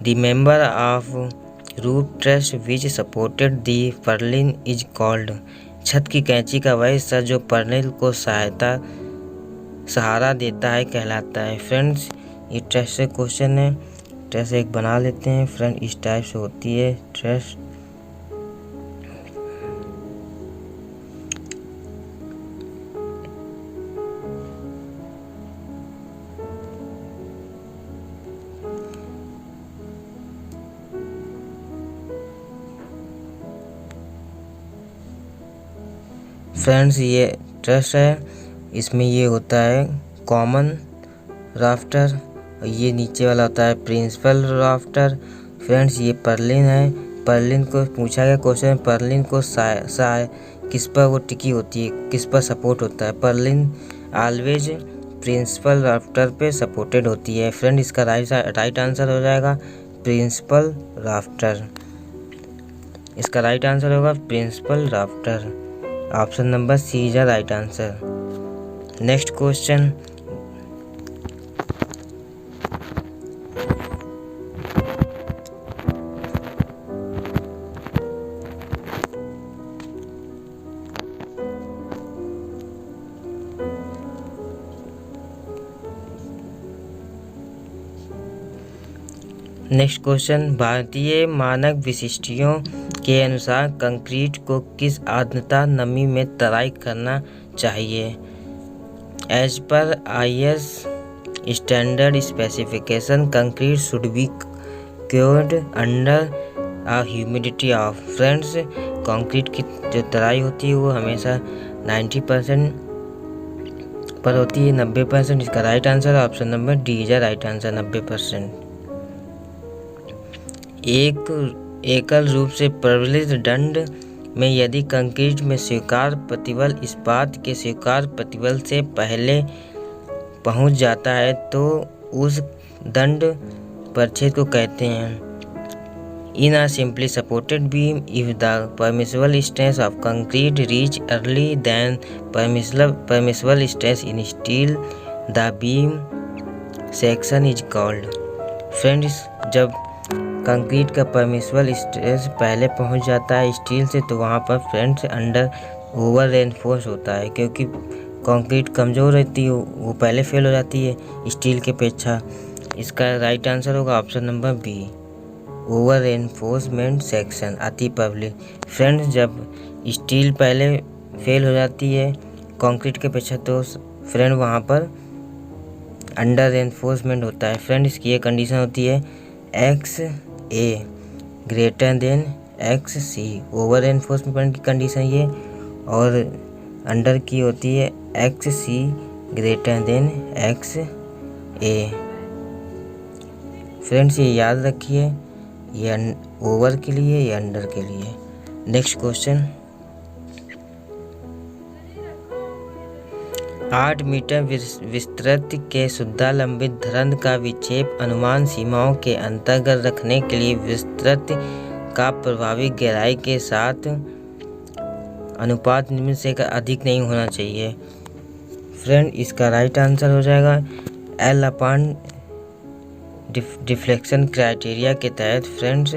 the member of roof truss which supported the purlin is called। छत की कैंची का वह हिस्सा जो पर्लिन को सहारा देता है कहलाता है। फ्रेंड्स, ये ट्रस से क्वेश्चन है, ट्रस एक बना लेते हैं। फ्रेंड, इस टाइप से होती है ट्रस। फ्रेंड्स, ये ट्रस है, इसमें ये होता है कॉमन राफ्टर, ये नीचे वाला होता है प्रिंसिपल राफ्टर। फ्रेंड्स, ये पर्लिन है। पर्लिन को पूछा गया क्वेश्चन, पर्लिन को किस पर वो टिकी होती है, किस पर सपोर्ट होता है। पर्लिन ऑलवेज प्रिंसिपल राफ्टर पे सपोर्टेड होती है। फ्रेंड, इसका राइट आंसर हो जाएगा प्रिंसिपल राफ्टर। इसका राइट आंसर होगा principal rafter. Option number C is right answer. Next question, भारतीय मानक विशिष्टियों के अनुसार कंक्रीट को किस आर्द्रता नमी में तराई करना चाहिए। As per IS standard specification concrete should be cured under humidity of. Friends, concrete की जो तराई होती है वो हमेशा 90% पर होती है, 90%। इसका right answer option number D is right answer, 90%। एक एकल रूप से प्रबलित दंड में यदि कंक्रीट में स्वीकार्य प्रतिबल इस्पात के स्वीकार्य प्रतिबल से पहले पहुंच जाता है तो उस दंड परिच्छेद को कहते हैं इन a simply supported beam if the permissible stress of concrete reach early than permissible stress in steel the beam section is called। Friends, जब कंक्रीट का परमिसिबल स्ट्रेस पहले पहुंच जाता है स्टील से तो वहां पर फ्रेंड्स अंडर ओवर रेनफोर्स होता है, क्योंकि कंक्रीट कमज़ोर रहती है, वो पहले फेल हो जाती है स्टील के अपेक्षा। इसका राइट आंसर होगा option number B, over reinforcement section, अति पब्लिक। फ्रेंड्स, जब स्टील पहले फेल हो जाती है कंक्रीट के अपेक्षा तो फ्रेंड वहाँ पर अंडर रेनफोर्समेंट होता है। फ्रेंड, इसकी ये कंडीशन होती है एक्स ए ग्रेटर देन एक्स सी, ओवर रेनफोर्समेंट की कंडीशन ये, और अंडर की होती है एक्स सी ग्रेटर देन एक्स ए। फ्रेंड्स, ये याद रखिए, ये ओवर के लिए, ये अंडर के लिए। नेक्स्ट क्वेश्चन, 8 मीटर विस्तृत के शुद्धालंबित धरन का विक्षेप अनुमान सीमाओं के अंतर्गत रखने के लिए विस्तृत का प्रभावी गहराई के साथ अनुपात निम्न से अधिक नहीं होना चाहिए। फ्रेंड, इसका राइट आंसर हो जाएगा एल अपान डिफ्लेक्शन क्राइटेरिया के तहत। Friends,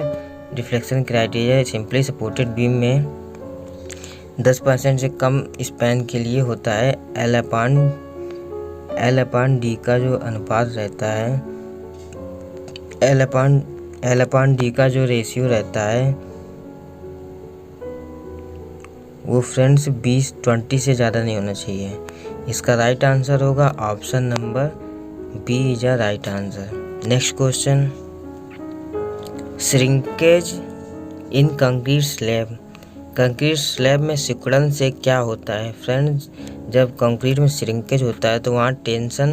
deflection criteria simply supported beam में 10% से कम स्पैन के लिए होता है। एल अपान डी का जो अनुपात रहता है, एल अपान डी का जो रेशियो रहता है वो फ्रेंड्स 20 से ज़्यादा नहीं होना चाहिए। इसका राइट आंसर होगा option number B is a right answer. Next question, shrinkage in concrete slab. Concrete slab में सिकुड़न से क्या होता है? फ्रेंड्स, जब कंक्रीट में श्रिंकेज होता है तो वहाँ टेंशन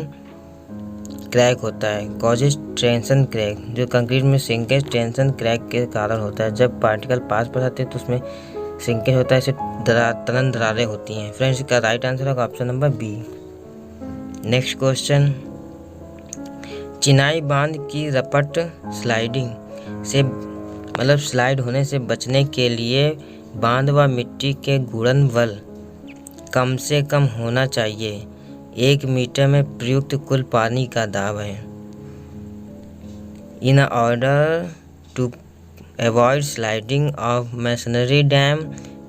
क्रैक होता है, कॉजेज टेंशन क्रैक। जो कंक्रीट में श्रिंकेज टेंशन क्रैक के कारण होता है। जब पार्टिकल पास पर आते हैं तो उसमें श्रिंकेज होता है, इसे तनन दरारें होती हैं। फ्रेंड्स, इसका राइट आंसर होगा option number B. Next question, चिनाई बांध की रपट स्लाइडिंग से मतलब स्लाइड होने से बचने के लिए बांध व मिट्टी के गुणन बल कम से कम होना चाहिए। 1 मीटर में प्रयुक्त कुल पानी का दाब है। In order to avoid sliding of masonry dam,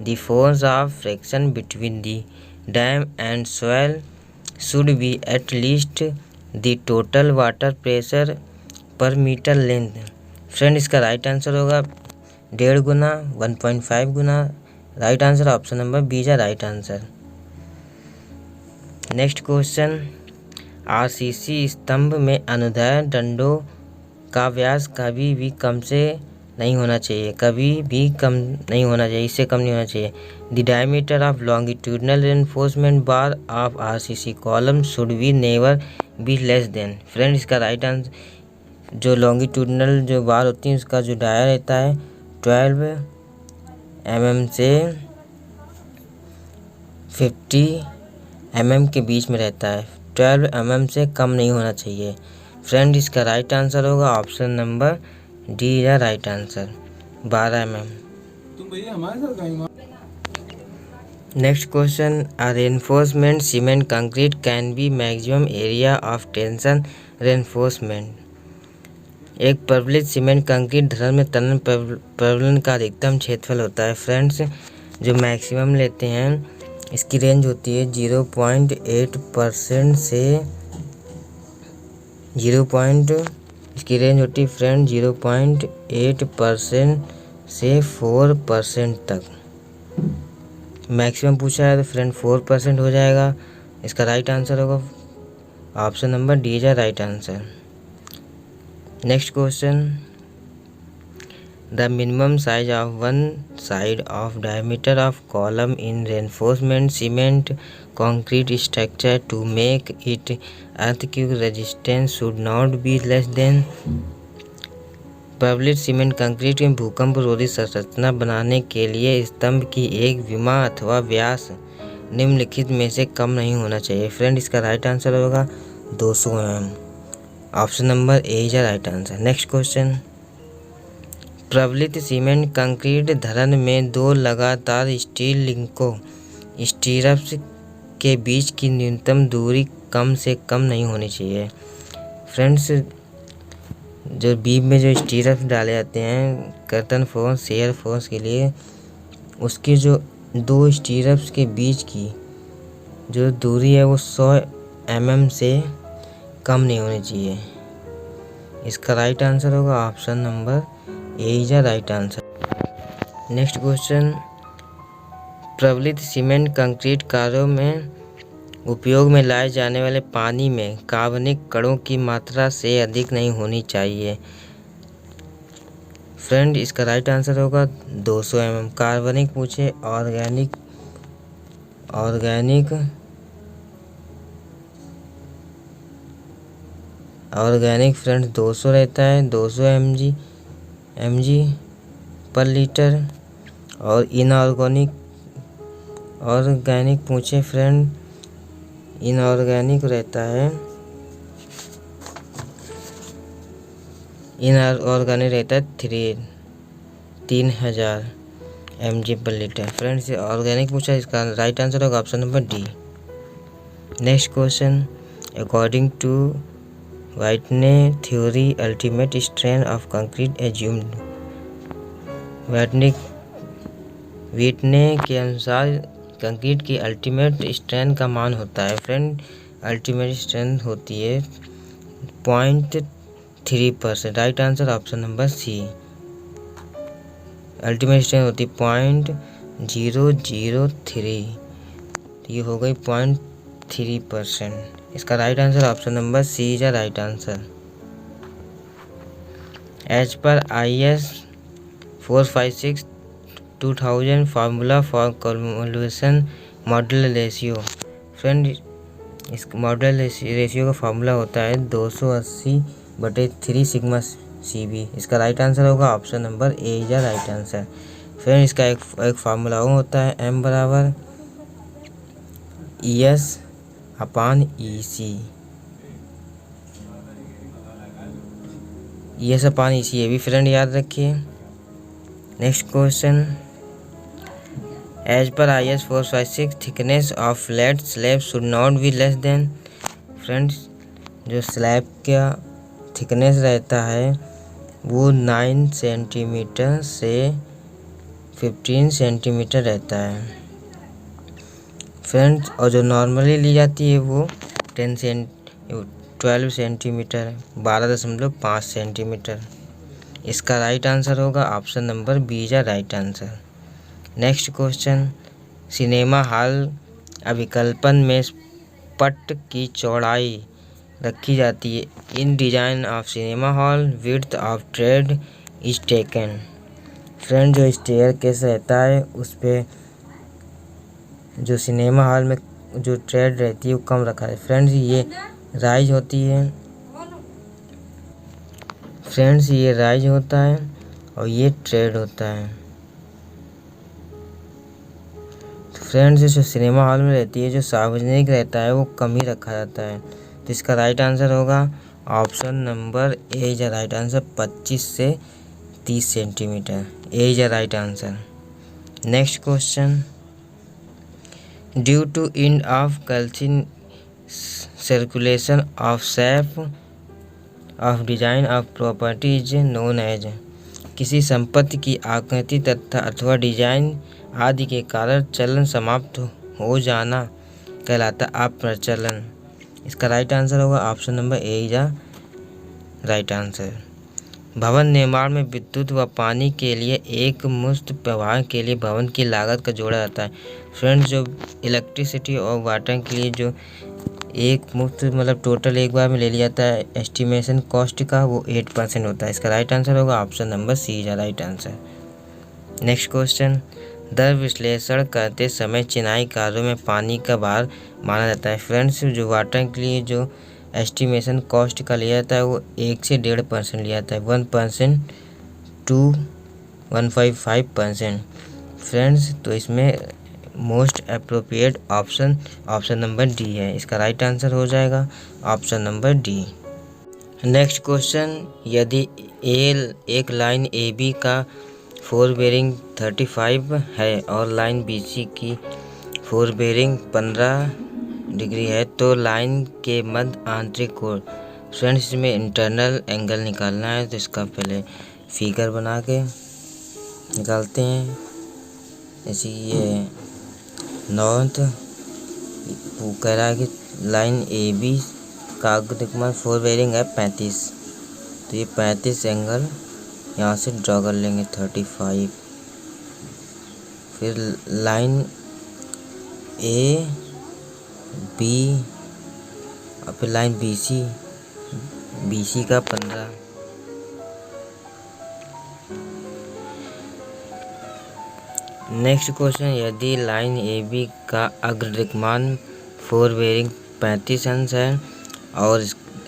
the force of friction between the dam and soil should be at least the total water pressure per metre length. Friend, इसका राइट आंसर होगा 1.5 गुना, 1.5 गुना। Right answer option number B is right answer. Next question, RCC स्तंभ में अनुदैर्ध्य डंडों का व्यास कभी भी कम से नहीं होना चाहिए, कभी भी कम नहीं होना चाहिए, इससे कम नहीं होना चाहिए। The diameter of longitudinal reinforcement bar of RCC column should be never be less then. Friend, इसका राइट आंसर, जो लॉन्गिट्यूडनल जो बार होती है उसका जो डाया रहता है 12 mm से 50 mm के बीच में रहता है। 12 mm से कम नहीं होना चाहिए। फ्रेंड, इसका राइट आंसर होगा ऑप्शन नंबर डी या राइट आंसर 12 mm। तुम भैया हमारे साथ कहीं। Next question, a reinforcement cement concrete can be maximum area of tension reinforcement. एक प्रबलित सीमेंट कंक्रीट धरन में तनन प्रबलन का अधिकतम क्षेत्रफल होता है। फ्रेंड्स, जो मैक्सिमम लेते हैं इसकी रेंज होती है 0.8% से इसकी रेंज होती है फ्रेंड 0.8% से 4% तक। मैक्सिमम पूछा है तो फ्रेंड 4% हो जाएगा। इसका राइट आंसर होगा option number D is right answer. Next question, the minimum size of one side of diameter of column in reinforcement cement concrete structure to make it earthquake resistance should not be less than. प्रबलित cement concrete में भूकंप रोधी संरचना बनाने के लिए स्तंभ की एक विमा अथवा व्यास निम्नलिखित में से कम नहीं होना चाहिए। फ्रेंड, इसका राइट आंसर होगा 200 mm। Option number A is right answer. Next question, प्रबलित सीमेंट कंक्रीट धरन में 2 लगातार स्टील लिंकों स्टीरप्स के बीच की न्यूनतम दूरी कम से कम नहीं होनी चाहिए। फ्रेंड्स, जो बीम में जो स्टीरप्स डाले जाते हैं कर्तन फोर्स शेयर फोर्स के लिए, उसकी जो 2 स्टीरप्स के बीच की जो दूरी है वो 100 mm से कम नहीं होनी चाहिए। इसका राइट आंसर होगा option number A is the right answer. Next question, प्रबलित सीमेंट कंक्रीट कार्यों में उपयोग में लाए जाने वाले पानी में कार्बनिक कणों की मात्रा से अधिक नहीं होनी चाहिए। फ्रेंड, इसका राइट आंसर होगा 200 mm। कार्बनिक पूछे, ऑर्गेनिक फ्रेंड्स 200 रहता है, 200 mg पर लीटर। और ऑर्गेनिक पूछे फ्रेंड, इनऑर्गेनिक रहता है 3000 mg पर लीटर। फ्रेंड्स, ऑर्गेनिक पूछा, इसका राइट आंसर होगा option number D. Next question, according to Whitney theory ultimate strength of concrete assumed. Whitney के अनुसार कंक्रीट की अल्टीमेट स्ट्रेंथ का मान होता है। फ्रेंड, अल्टीमेट स्ट्रेंथ होती है 0.3%। Right answer option number C. Ultimate strength होती है 0.003, तो ये हो गई 0.3%। इसका right answer option number C is the right answer. As per IS 456/2000 formula for convolution model ratio. Friend, इस मॉडल रेशियो का फार्मूला होता है 280/3 सिग्मा CV। इसका राइट आंसर होगा option number A is the right answer. Friend, इसका एक formula होता है M बराबर ES/EC। ES/EC ये भी फ्रेंड याद रखिए। Next question, as per IS 456 thickness of flat slab should not be less than. Friends, जो स्लैब का थिकनेस रहता है वो 9 सेंटीमीटर से 15 सेंटीमीटर रहता है। फ्रेंड्स, और जो नॉर्मली ली जाती है वो 12 सेंटीमीटर, 12.5 सेंटीमीटर। इसका राइट आंसर होगा option number B is the right answer. Next question, cinema hall अभिकल्पन में पट की चौड़ाई रखी जाती है। In design of cinema hall width of tread is taken. Friend, जो स्टेयरकेस रहता है उस पे जो सिनेमा हॉल में जो ट्रेड रहती है वो कम रखा है। फ्रेंड्स, ये राइज होती है। फ्रेंड्स, ये राइज होता है और ये ट्रेड होता है। फ्रेंड्स, जो सिनेमा हॉल में रहती है, जो सार्वजनिक रहता है वो कम ही रखा जाता है। तो इसका राइट आंसर होगा option number A is the right answer, 25 से 30 centimetre. A is the right answer. Next question, due to end of calcium circulation of shape of design of property is known as. किसी संपत्ति की आकृति तथा अथवा design आदि के कारण चलन समाप्त हो जाना कहलाता अप्रचलन। इसका राइट आंसर होगा option number A is the right answer. भवन निर्माण में विद्युत व पानी के लिए एक मुक्त प्रवाह के लिए भवन की लागत का जोड़ा जाता है। फ्रेंड्स, जो इलेक्ट्रिसिटी और वाटर के लिए जो एक मुफ्त मतलब टोटल एक बार में ले लिया जाता है एस्टिमेशन कॉस्ट का, वो 8% होता है। इसका राइट आंसर होगा option number C is the right answer. Next question, दर विश्लेषण करते समय चिनाई कार्यों में पानी का भार माना जाता है। फ्रेंड्स, जो वाटर के लिए जो एस्टिमेशन कॉस्ट का लिया जाता है वो 1 से 1.5% लिया जाता है, 1% to 1.55%। फ्रेंड्स, तो इसमें most appropriate option number D है। इसका राइट आंसर हो जाएगा option number D. Next question, यदि एक लाइन AB का फोरबेरिंग 35 है और लाइन BC की फोरबेरिंग 15 डिग्री है तो लाइन के मध्य आंतरिक कोण। फ्रेंड्स, इसमें इंटरनल एंगल निकालना है, तो इसका पहले फिगर बना के निकालते हैं। जैसे ये नॉर्थ वो कह रहा है कि लाइन AB का अग्रदिक्मान फोरबेरिंग है 35, तो ये 35 एंगल यहाँ से ड्रॉ कर लेंगे 35। फिर लाइन ए बी और फिर लाइन बी सी का 15। नेक्स्ट क्वेश्चन, यदि लाइन ए बी का अग्रदिक्मान 4 बेरिंग 35 अंश है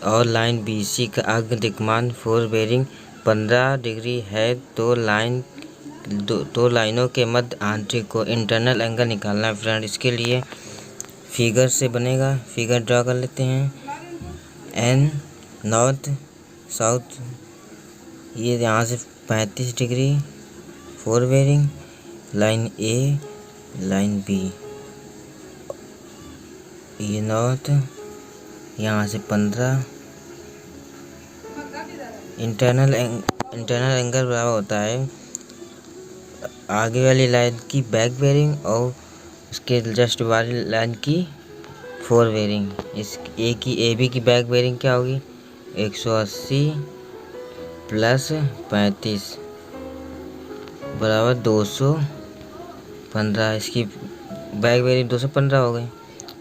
और लाइन बी सी का अग्रदिक्मान 4 बेरिंग 15 डिग्री है तो लाइनों के मध्य आंतरिक को इंटरनल एंगल निकालना है। फ्रेंड इसके लिए फिगर से बनेगा, फिगर ड्रा कर लेते हैं। एन नॉर्थ साउथ, ये यहाँ से 35 डिग्री 4 बेरिंग, लाइन ए लाइन बी, ये नॉर्थ यहाँ से 15। इंटरनल एंगल बराबर होता है आगे वाली लाइन की बैक बेरिंग और उसके जस्ट वाली लाइन की 4 बेरिंग। इस ए बी की बैक बेरिंग क्या होगी 180 प्लस 35 बराबर 215। इसकी बैक बेरिंग 215 हो गई।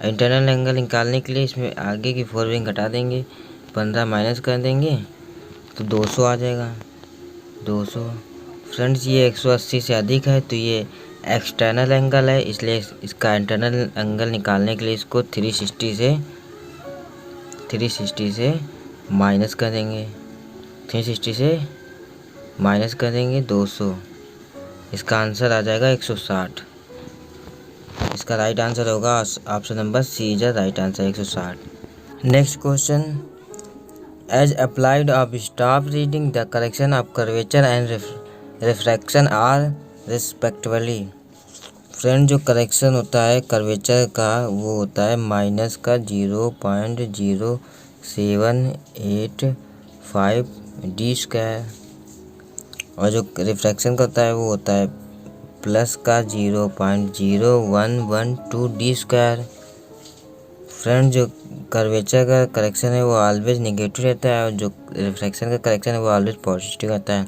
इंटरनल एंगल निकालने के लिए इसमें आगे की 4 बेरिंग घटा देंगे, 15 माइनस कर देंगे तो 200 आ जाएगा 200। फ्रेंड्स ये 180 से अधिक है तो ये एक्सटर्नल एंगल है, इसलिए इसका इंटरनल एंगल निकालने के लिए इसको 360 से माइनस कर देंगे, 360 से माइनस कर देंगे 200। इसका आंसर आ जाएगा 160। इसका राइट आंसर होगा option number C is right answer 160। Next question, as applied of stop reading the correction of curvature and refraction are respectively. Friend जो करेक्शन होता है कर्वेचर का वो होता है माइनस का 0.0785 डी स्क्वायर, और जो रिफ्रैक्शन का होता है वो होता है प्लस का 0.0112 डी स्क्वायर। फ्रेंड जो कर्वेचर का करेक्शन है वो ऑलवेज नेगेटिव रहता है और जो रिफ्रैक्शन का करेक्शन है वो ऑलवेज पॉजिटिव रहता है।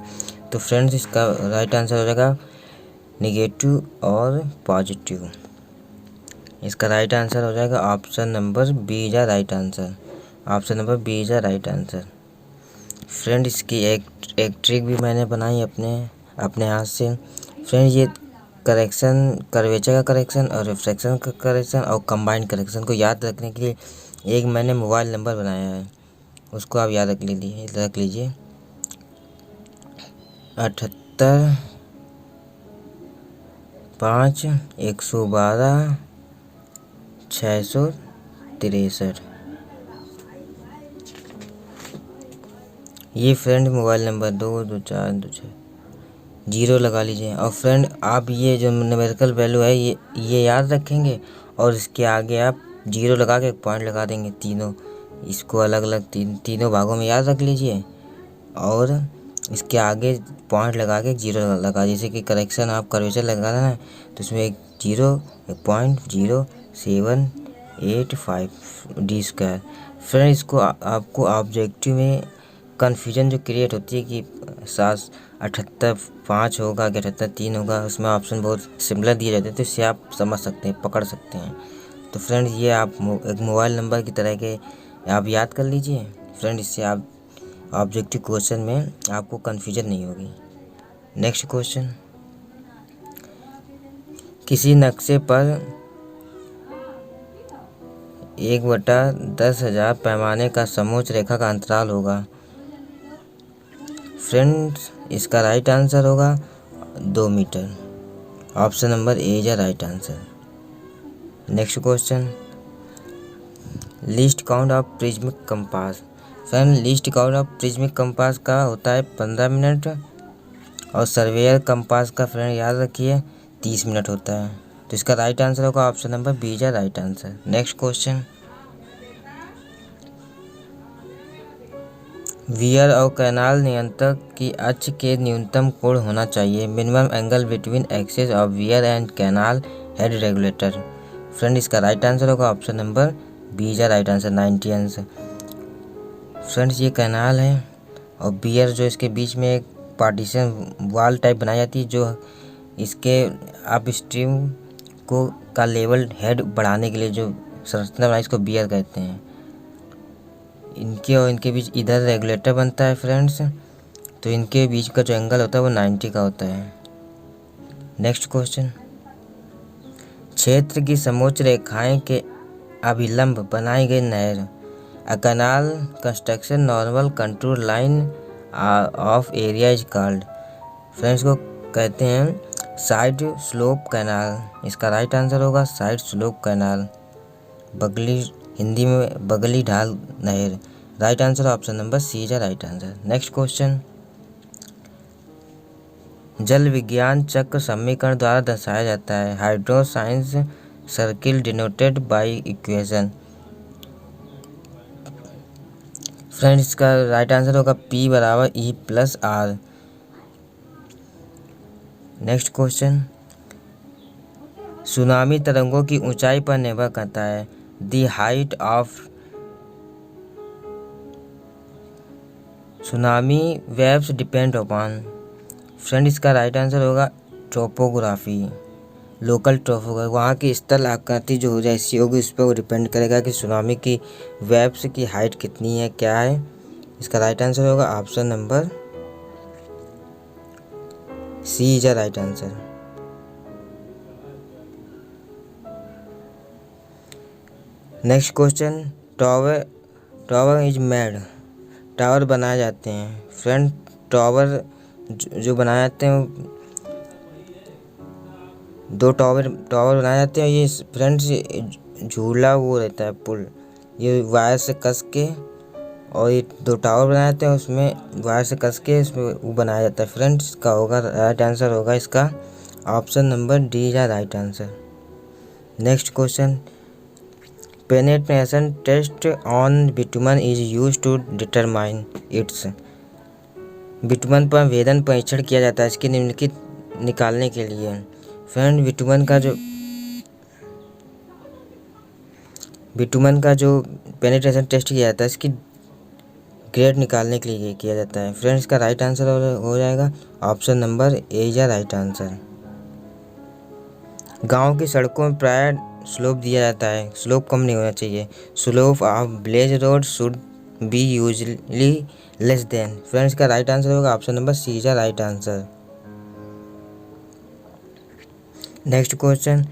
तो फ्रेंड्स इसका राइट आंसर हो जाएगा नेगेटिव और पॉजिटिव। इसका राइट आंसर हो जाएगा option number B is right answer, option number B is right answer. Friend इसकी एक ट्रिक भी मैंने बनाई अपने हाथ से। फ्रेंड ये करेक्शन कर्वेचर का करेक्शन और रिफ्रैक्शन का करेक्शन और कंबाइंड करेक्शन को याद रखने के लिए एक मैंने मोबाइल नंबर बनाया है, उसको आप याद रख लीजिए 78 5 112 663। ये फ्रेंड मोबाइल नंबर 22426 जीरो लगा लीजिए। और फ्रेंड आप ये जो न्यूमेरिकल वैल्यू है ये याद रखेंगे और इसके आगे आप जीरो लगा के एक पॉइंट लगा देंगे। तीनों इसको अलग अलग तीनों भागों में याद रख लीजिए और इसके आगे पॉइंट लगा के जीरो लगा। जैसे कि करेक्शन आप कर्वेचर लगाना है तो इसमें एक 0.0785 डी स्क्वायर। फ्रेंड इसको आपको ऑब्जेक्टिव में कन्फ्यूजन जो क्रिएट होती है कि 78.5 होगा कि 78.3 होगा, उसमें ऑप्शन बहुत सिमिलर दिए जाते हैं तो इससे आप समझ सकते हैं, पकड़ सकते हैं। तो फ्रेंड ये आप एक मोबाइल नंबर की तरह के आप याद कर लीजिए। फ्रेंड इससे आप ऑब्जेक्टिव क्वेश्चन में आपको कन्फ्यूजन नहीं होगी। नेक्स्ट क्वेश्चन, किसी नक्शे पर 1/10,000 पैमाने का समोच्च रेखा का अंतराल होगा। फ्रेंड्स इसका राइट आंसर होगा 2 metre, option number A is right answer. Next question, least count of prismatic compass. Friend least count of prismatic compass का होता है 15 मिनट और सर्वेयर कंपास का फ्रेंड याद रखिए 30 मिनट होता है। तो इसका राइट आंसर होगा option number B is right answer. Next question, weir और कैनाल नियंत्रक की अक्ष के न्यूनतम कोण होना चाहिए। Minimum angle between axes of weir and canal head regulator. Friend इसका राइट आंसर होगा option number B is right answer 90 अंश। फ्रेंड्स ये कैनाल है और बियर जो इसके बीच में एक पार्टीशन वॉल टाइप बनाई जाती है जो इसके अप स्ट्रीम को का लेवल हेड बढ़ाने के लिए जो संरचना बनाई इसको बियर कहते हैं। इनके और इनके बीच इधर रेगुलेटर बनता है फ्रेंड्स, तो इनके बीच का जो एंगल होता है वो 90 का होता है। नेक्स्ट क्वेश्चन, क्षेत्र की समोच्च रेखाएं के अभिलंब बनाई गई नहर a canal construction normal contour line of area is called. Friends को कहते हैं साइड स्लोप कैनाल। इसका राइट आंसर होगा साइड स्लोप कैनाल। बगली हिंदी में बगली ढाल नहर। Right answer option number C is right answer. Next question, जल विज्ञान चक्र समीकरण द्वारा दर्शाया जाता है। Hydro science circle denoted by equation. Friends इसका राइट आंसर होगा P बराबर E plus R। Next question, tsunami तरंगों की ऊंचाई पर निर्भर करता है। The height of tsunami waves depend upon. Friend इसका राइट आंसर होगा टोपोग्राफी, लोकल टोपोग्राफी। वहाँ की स्थल आकृति जो हो जैसी होगी उस पर वो डिपेंड करेगा कि सुनामी की वेव्स की हाइट कितनी है, क्या है। इसका राइट आंसर होगा option number C is a right answer. Next question, tower is made. Tower बनाए जाते हैं। फ्रेंड टावर जो बनाए जाते हैं दो टावर बनाए जाते हैं। ये फ्रेंड्स झूला वो रहता है पुल, ये वायर से कस के, और ये दो टावर बनाए जाते हैं उसमें वायर से कस के इसमें वो बनाया जाता है। फ्रेंड्स इसका होगा राइट आंसर होगा इसका option number D is right answer. Next question, penetration test on bitumen is use to determine its. Bitumen पर वेदन परीक्षण किया जाता है इसके निम्नलिखित निकालने के लिए। फ्रेंड बिटुमन का जो पेनिट्रेशन टेस्ट किया जाता है इसकी ग्रेड निकालने के लिए किया जाता है। फ्रेंड्स इसका राइट आंसर हो जाएगा option number A is right answer. गांव की सड़कों में प्राय स्लोप दिया जाता है, स्लोप कम नहीं होना चाहिए। Slope of village road should be usually less than. Friends का राइट आंसर होगा option number C is right answer. Next question,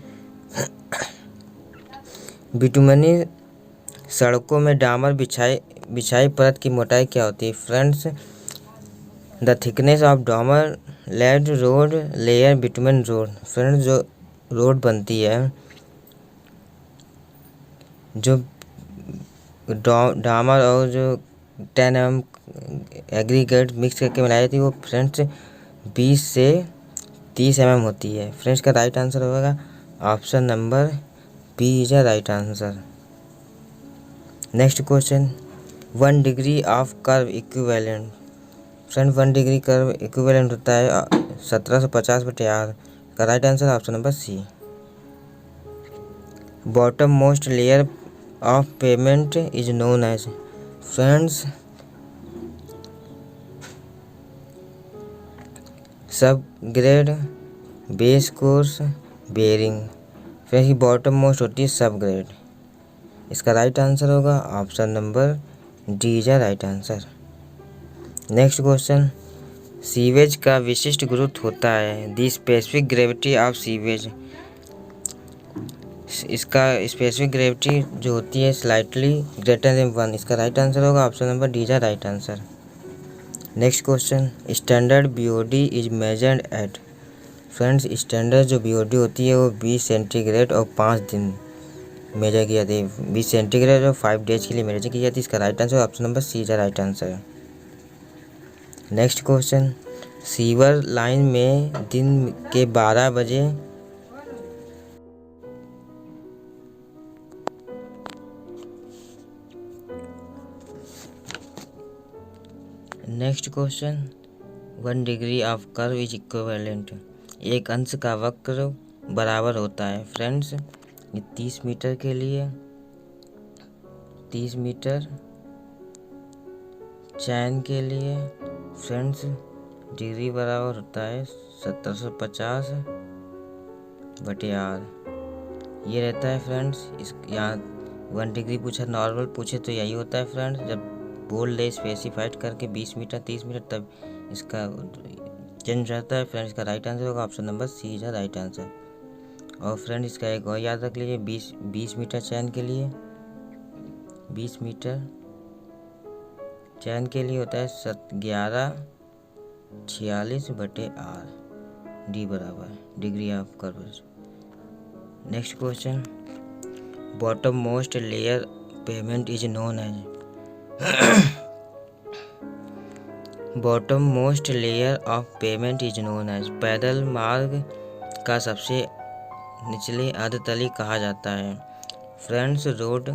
बिटुमनी सड़कों में डामर बिछाई परत की मोटाई क्या होती है। फ्रेंड्स द थिकनेस ऑफ डामर laid road layer bitumen road. Friends जो रोड बनती है, जो डामर और जो 10 mm एग्रीगेट मिक्स करके बनाई जाती है वो फ्रेंड्स 20 से 30 mm होती है। फ्रेंड्स का राइट आंसर होगा option number B is a right answer. Next question, 1 degree of curve equivalent. Friend 1 degree curve equivalent होता है 1750/r का right answer option number C. Bottom most layer of pavement is known as. Friends sub grade, base course, bearing. Friends bottom most होती है sub grade. इसका right answer होगा option number D is right answer. Next question, sewage का विशिष्ट गुरुत्व होता है। The specific gravity of sewage. इसका स्पेसिफिक ग्रेविटी जो होती है स्लाइटली ग्रेटर देन 1। इसका राइट आंसर होगा option number D is right answer. Next question, standard BOD is measured eight. Friends standard जो BOD होती है वो 20 सेंटीग्रेड और 5 दिन मेजर की जाती है। 20 सेंटीग्रेड और 5 डेज के लिए मेजर की जाती है। इसका right answer option number C is right answer. Next question, sewer line में दिन के 12 बजे next question, 1 degree of curve is equivalent. एक अंश का वक्र बराबर होता है। फ्रेंड्स ये 30 मीटर के लिए 30 मीटर चैन के लिए फ्रेंड्स डिग्री बराबर होता है 1750 बटे आर। ये रहता है फ्रेंड्स। इस यहाँ 1 डिग्री पूछा, नॉर्मल पूछे तो यही होता है फ्रेंड्स। जब बोल दे स्पेसिफाइड करके 20 मीटर 30 मीटर तब इसका चेंज रहता है फ्रेंड्स। इसका राइट आंसर होगा option number C is right answer. और फ्रेंड इसका एक और याद रख लीजिए, 20 मीटर चैन के लिए 20 मीटर चैन के लिए होता है 1146 बटे आर। डी बराबर degree of curvature. Next question, bottom most layer pavement is known as. Bottom most layer of pavement is known as. पैदल मार्ग का सबसे निचले अर्धतली कहा जाता है फ्रेंड्स रोड।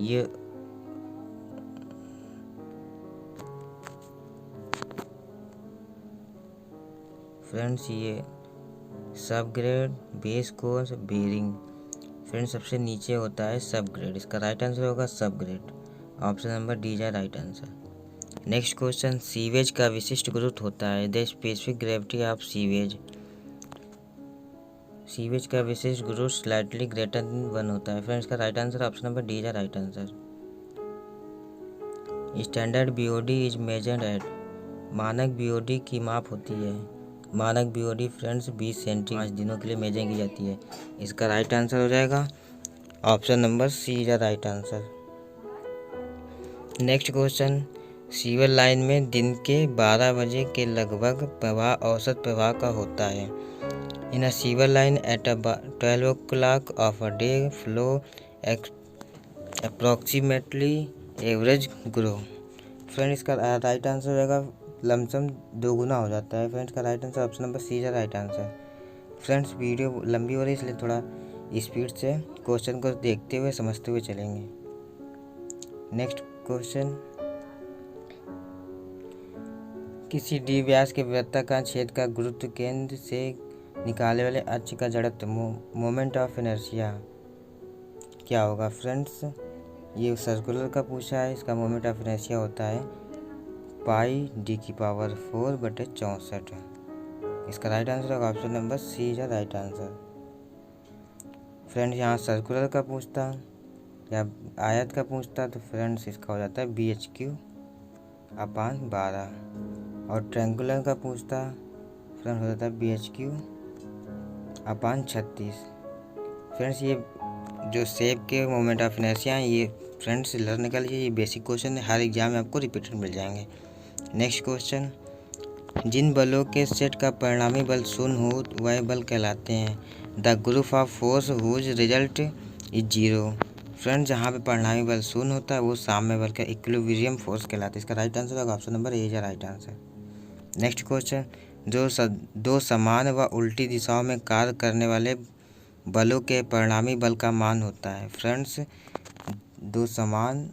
ये फ्रेंड्स ये सब grade, base course, bearing. Friends सबसे नीचे होता है सब ग्रेड। इसका राइट आंसर होगा सब grade. Option number D is right answer. Next question, sewage का विशिष्ट गुरुत्व होता है the specific gravity of sewage. Sewage का विशिष्ट गुरुत्व स्लाइटली ग्रेटर देन 1 होता है। फ्रेंड्स का right answer option number D is right answer. Standard BOD is measured eight. मानक बीओडी की माप होती है। मानक बीओडी फ्रेंड्स 20 सेंटी 5 दिनों के लिए मेजर की जाती है। इसका राइट आंसर हो जाएगा option number C is right answer. Next question, sewer line में दिन के 12 बजे के लगभग प्रवाह औसत प्रवाह का होता है। In a sewer line at 12 o'clock of a day flow approximately average grow. Friend इसका राइट आंसर हो जाएगा लमसम 2 गुना हो जाता है। फ्रेंड्स का right answer option number C is right answer. Friends video लंबी हो रही है इसलिए थोड़ा स्पीड से क्वेश्चन को देखते हुए समझते हुए चलेंगे। नेक्स्ट क्वेश्चन, किसी डी व्यास के वृत्ताकार छेद का गुरुत्व केंद्र से निकाले वाले अक्ष का जड़त्व मोमेंट ऑफ इनर्शिया क्या होगा। फ्रेंड्स ये सर्कुलर का पूछा है। इसका मोमेंट ऑफ इनर्शिया होता है पाई डी की पावर 4 बटे 64। इसका राइट आंसर होगा option number C is right answer. Friends यहाँ सर्कुलर का पूछता या आयत का पूछता तो फ्रेंड्स इसका हो जाता है BHQ अपान 12। और ट्रायंगुलर का पूछता फ्रेंड्स हो जाता है BHQ अपान 36। फ्रेंड्स ये जो शेप के मोमेंट ऑफ इनर्शिया हैं ये फ्रेंड्स लर्न कर लीजिए। ये बेसिक क्वेश्चन है, हर एग्जाम में आपको रिपीटेड मिल जाएंगे। नेक्स्ट क्वेश्चन, जिन बलों के सेट का परिणामी बल शून्य हो वह बल कहलाते हैं the group of force whose result is 0। Friends जहाँ पे परिणामी बल शून्य होता है वो साम्य बल का इक्विलिब्रियम फोर्स कहलाता है। इसका राइट आंसर होगा option number A is right answer. Next question, दो समान व उल्टी दिशाओं में कार्य करने वाले बलों के परिणामी बल का मान होता है। फ्रेंड्स दो समान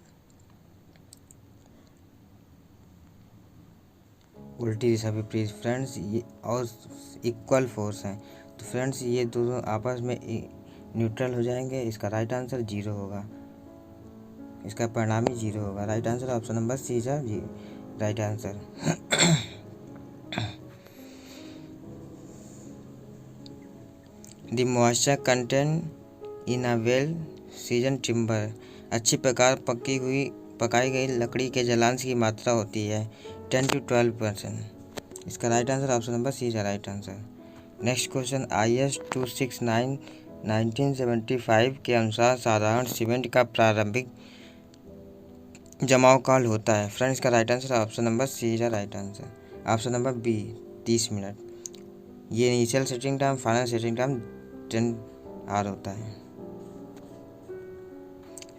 उल्टी दिशा विपरीत फ्रेंड्स ये और इक्वल फोर्स हैं तो फ्रेंड्स ये दोनों आपस में न्यूट्रल हो जाएंगे। इसका राइट आंसर 0 होगा। इसका परिणामी 0 होगा। Right answer option number C is right answer. The moisture content in a well season timber. अच्छी प्रकार पकाई गई लकड़ी के जलांश की मात्रा होती है 10 to 12%। इसका right answer option number C is right answer. Next question, IS 269 1975 के अनुसार साधारण सीमेंट का प्रारंभिक जमाव काल होता है। फ्रेंड्स का right answer option number C is right answer. Option number B 30 minute. ये initial setting time final setting time 10 hour होता है।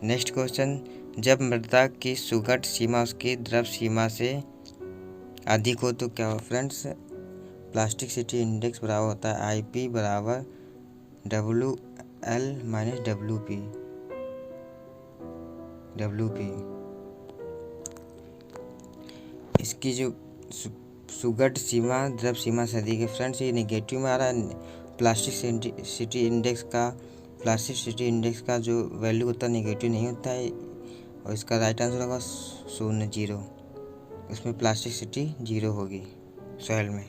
नेक्स्ट क्वेश्चन, जब मृदा की सुघट सीमा उसकी द्रव सीमा से अधिक हो तो क्या हो। फ्रेंड्स प्लास्टिसिटी इंडेक्स बराबर होता है IP बराबर WL माइनस WP। इसकी जो सुघट सीमा द्रव सीमा से अधिक है फ्रेंड्स ये नेगेटिव में आ रहा है। प्लास्टिसिटी इंडेक्स का जो वैल्यू होता है नेगेटिव नहीं होता है। और इसका राइट आंसर होगा 0 0। उसमें प्लास्टिसिटी 0 होगी सॉइल में।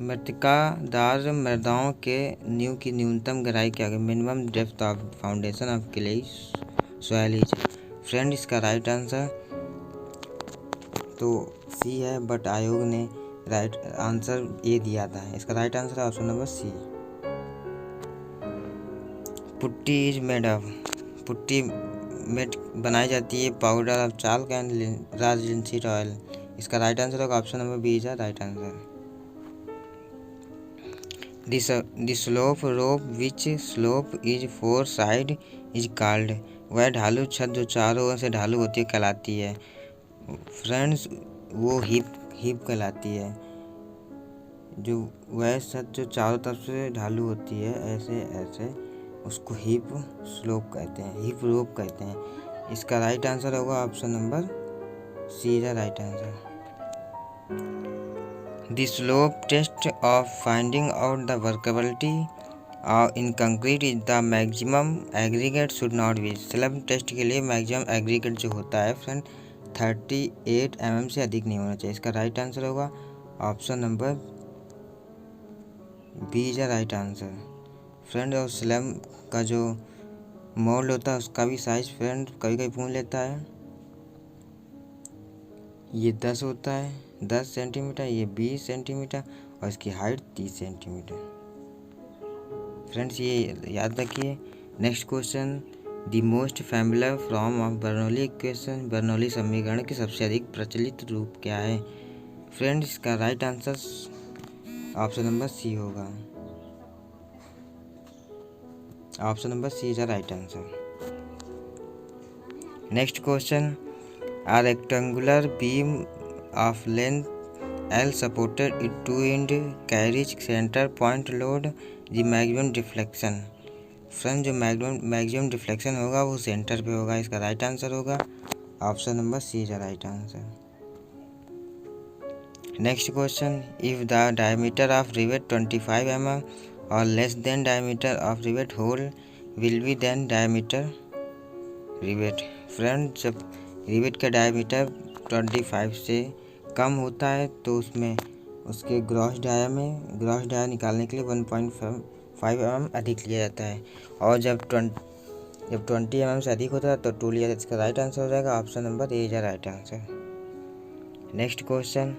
मृत्तिकादार मृदाओं के नींव की न्यूनतम गहराई क्या है? Minimum depth of foundation of clay soil is. Friend, इसका राइट आंसर तो सी है, बट आयोग ने राइट आंसर ए दिया था। इसका राइट आंसर है option number C. Putty is made of, putty made बनाई जाती है powder of chalk and raw linseed oil. इसका राइट आंसर होगा option number B is the right answer. The slope rope which slope is four side is called, वह ढालू छत जो चारों ओर से ढालू होती है कहलाती है। फ्रेंड्स, वो हिप कहलाती है। जो वह छत जो चारों तरफ से ढालू होती है ऐसे ऐसे, उसको हिप स्लोप कहते हैं, हिप रोप कहते हैं। इसका राइट आंसर होगा option number C is the right answer. The slope test of finding out the workability in concrete is the maximum aggregate should not be। Slab test के लिए maximum aggregate जो होता है friend 38 mm से अधिक नहीं होना चाहिए। इसका राइट आंसर होगा option number B is the right answer. Friend, और स्लैब का जो मोल्ड होता है उसका भी साइज फ्रेंड कभी कभी पूछ लेता है। ये 10 होता है, 10 सेंटीमीटर, ये 20 सेंटीमीटर और इसकी हाइट 30 सेंटीमीटर। फ्रेंड्स, ये याद रखिए। Next question, the most familiar form of Bernoulli equation, Bernoulli समीकरण की सबसे अधिक प्रचलित रूप क्या है? फ्रेंड्स, इसका right answer option number C होगा। Option number C is the right answer. Next question, a rectangular beam of length L supported it two end carries center point load the maximum deflection। Friend, जो maximum deflection होगा वो centre पे होगा। इसका right answer होगा option number C is the right answer. Next question, if the diameter of rivet 25 mm और less than diameter of rivet hole will be than diameter rivet. Friend, जब rivet का diameter 25 से कम होता है तो उसमें उसके ग्रॉस डाया निकालने के लिए 1.5 mm अधिक लिया जाता है, और जब 20 mm से अधिक होता है तो 2 लिया जाता है। इसका राइट आंसर हो जाएगा option number A is the right answer. Next question,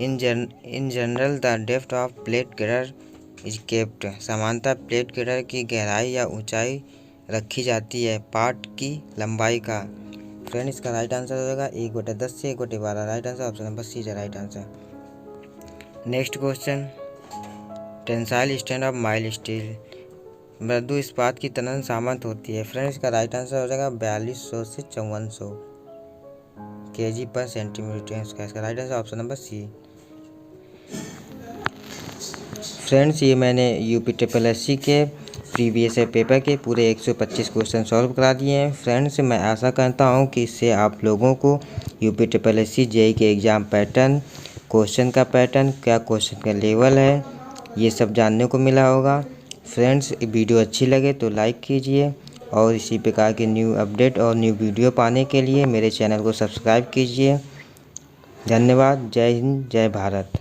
in general the depth of plate gear is kept. सामान्यतः प्लेट गियर की गहराई या ऊंचाई रखी जाती है पार्ट की लंबाई का। फ्रेंड, इसका राइट आंसर हो जाएगा 1/10 से 1/12। Right answer option number C is right answer. Next question, tensile strength of mild steel, मृदु इस्पात की तनन सामर्थ होती है। फ्रेंड, इसका राइट आंसर हो जाएगा 4200 से 5400 kg/cm। इसका right answer option number C. Friends, ये मैंने UPSSC के प्रीवियस पेपर के पूरे 125 क्वेश्चन सॉल्व करा दिए हैं। फ्रेंड्स, मैं आशा करता हूँ कि इससे आप लोगों को UPSSC JEE के एग्ज़ाम पैटर्न, क्वेश्चन का पैटर्न, क्या क्वेश्चन का लेवल है, ये सब जानने को मिला होगा। फ्रेंड्स, वीडियो अच्छी लगे तो लाइक कीजिए और इसी प्रकार के न्यू अपडेट और न्यू वीडियो पाने के लिए मेरे चैनल को सब्सक्राइब कीजिए। धन्यवाद। जय हिंद, जय भारत।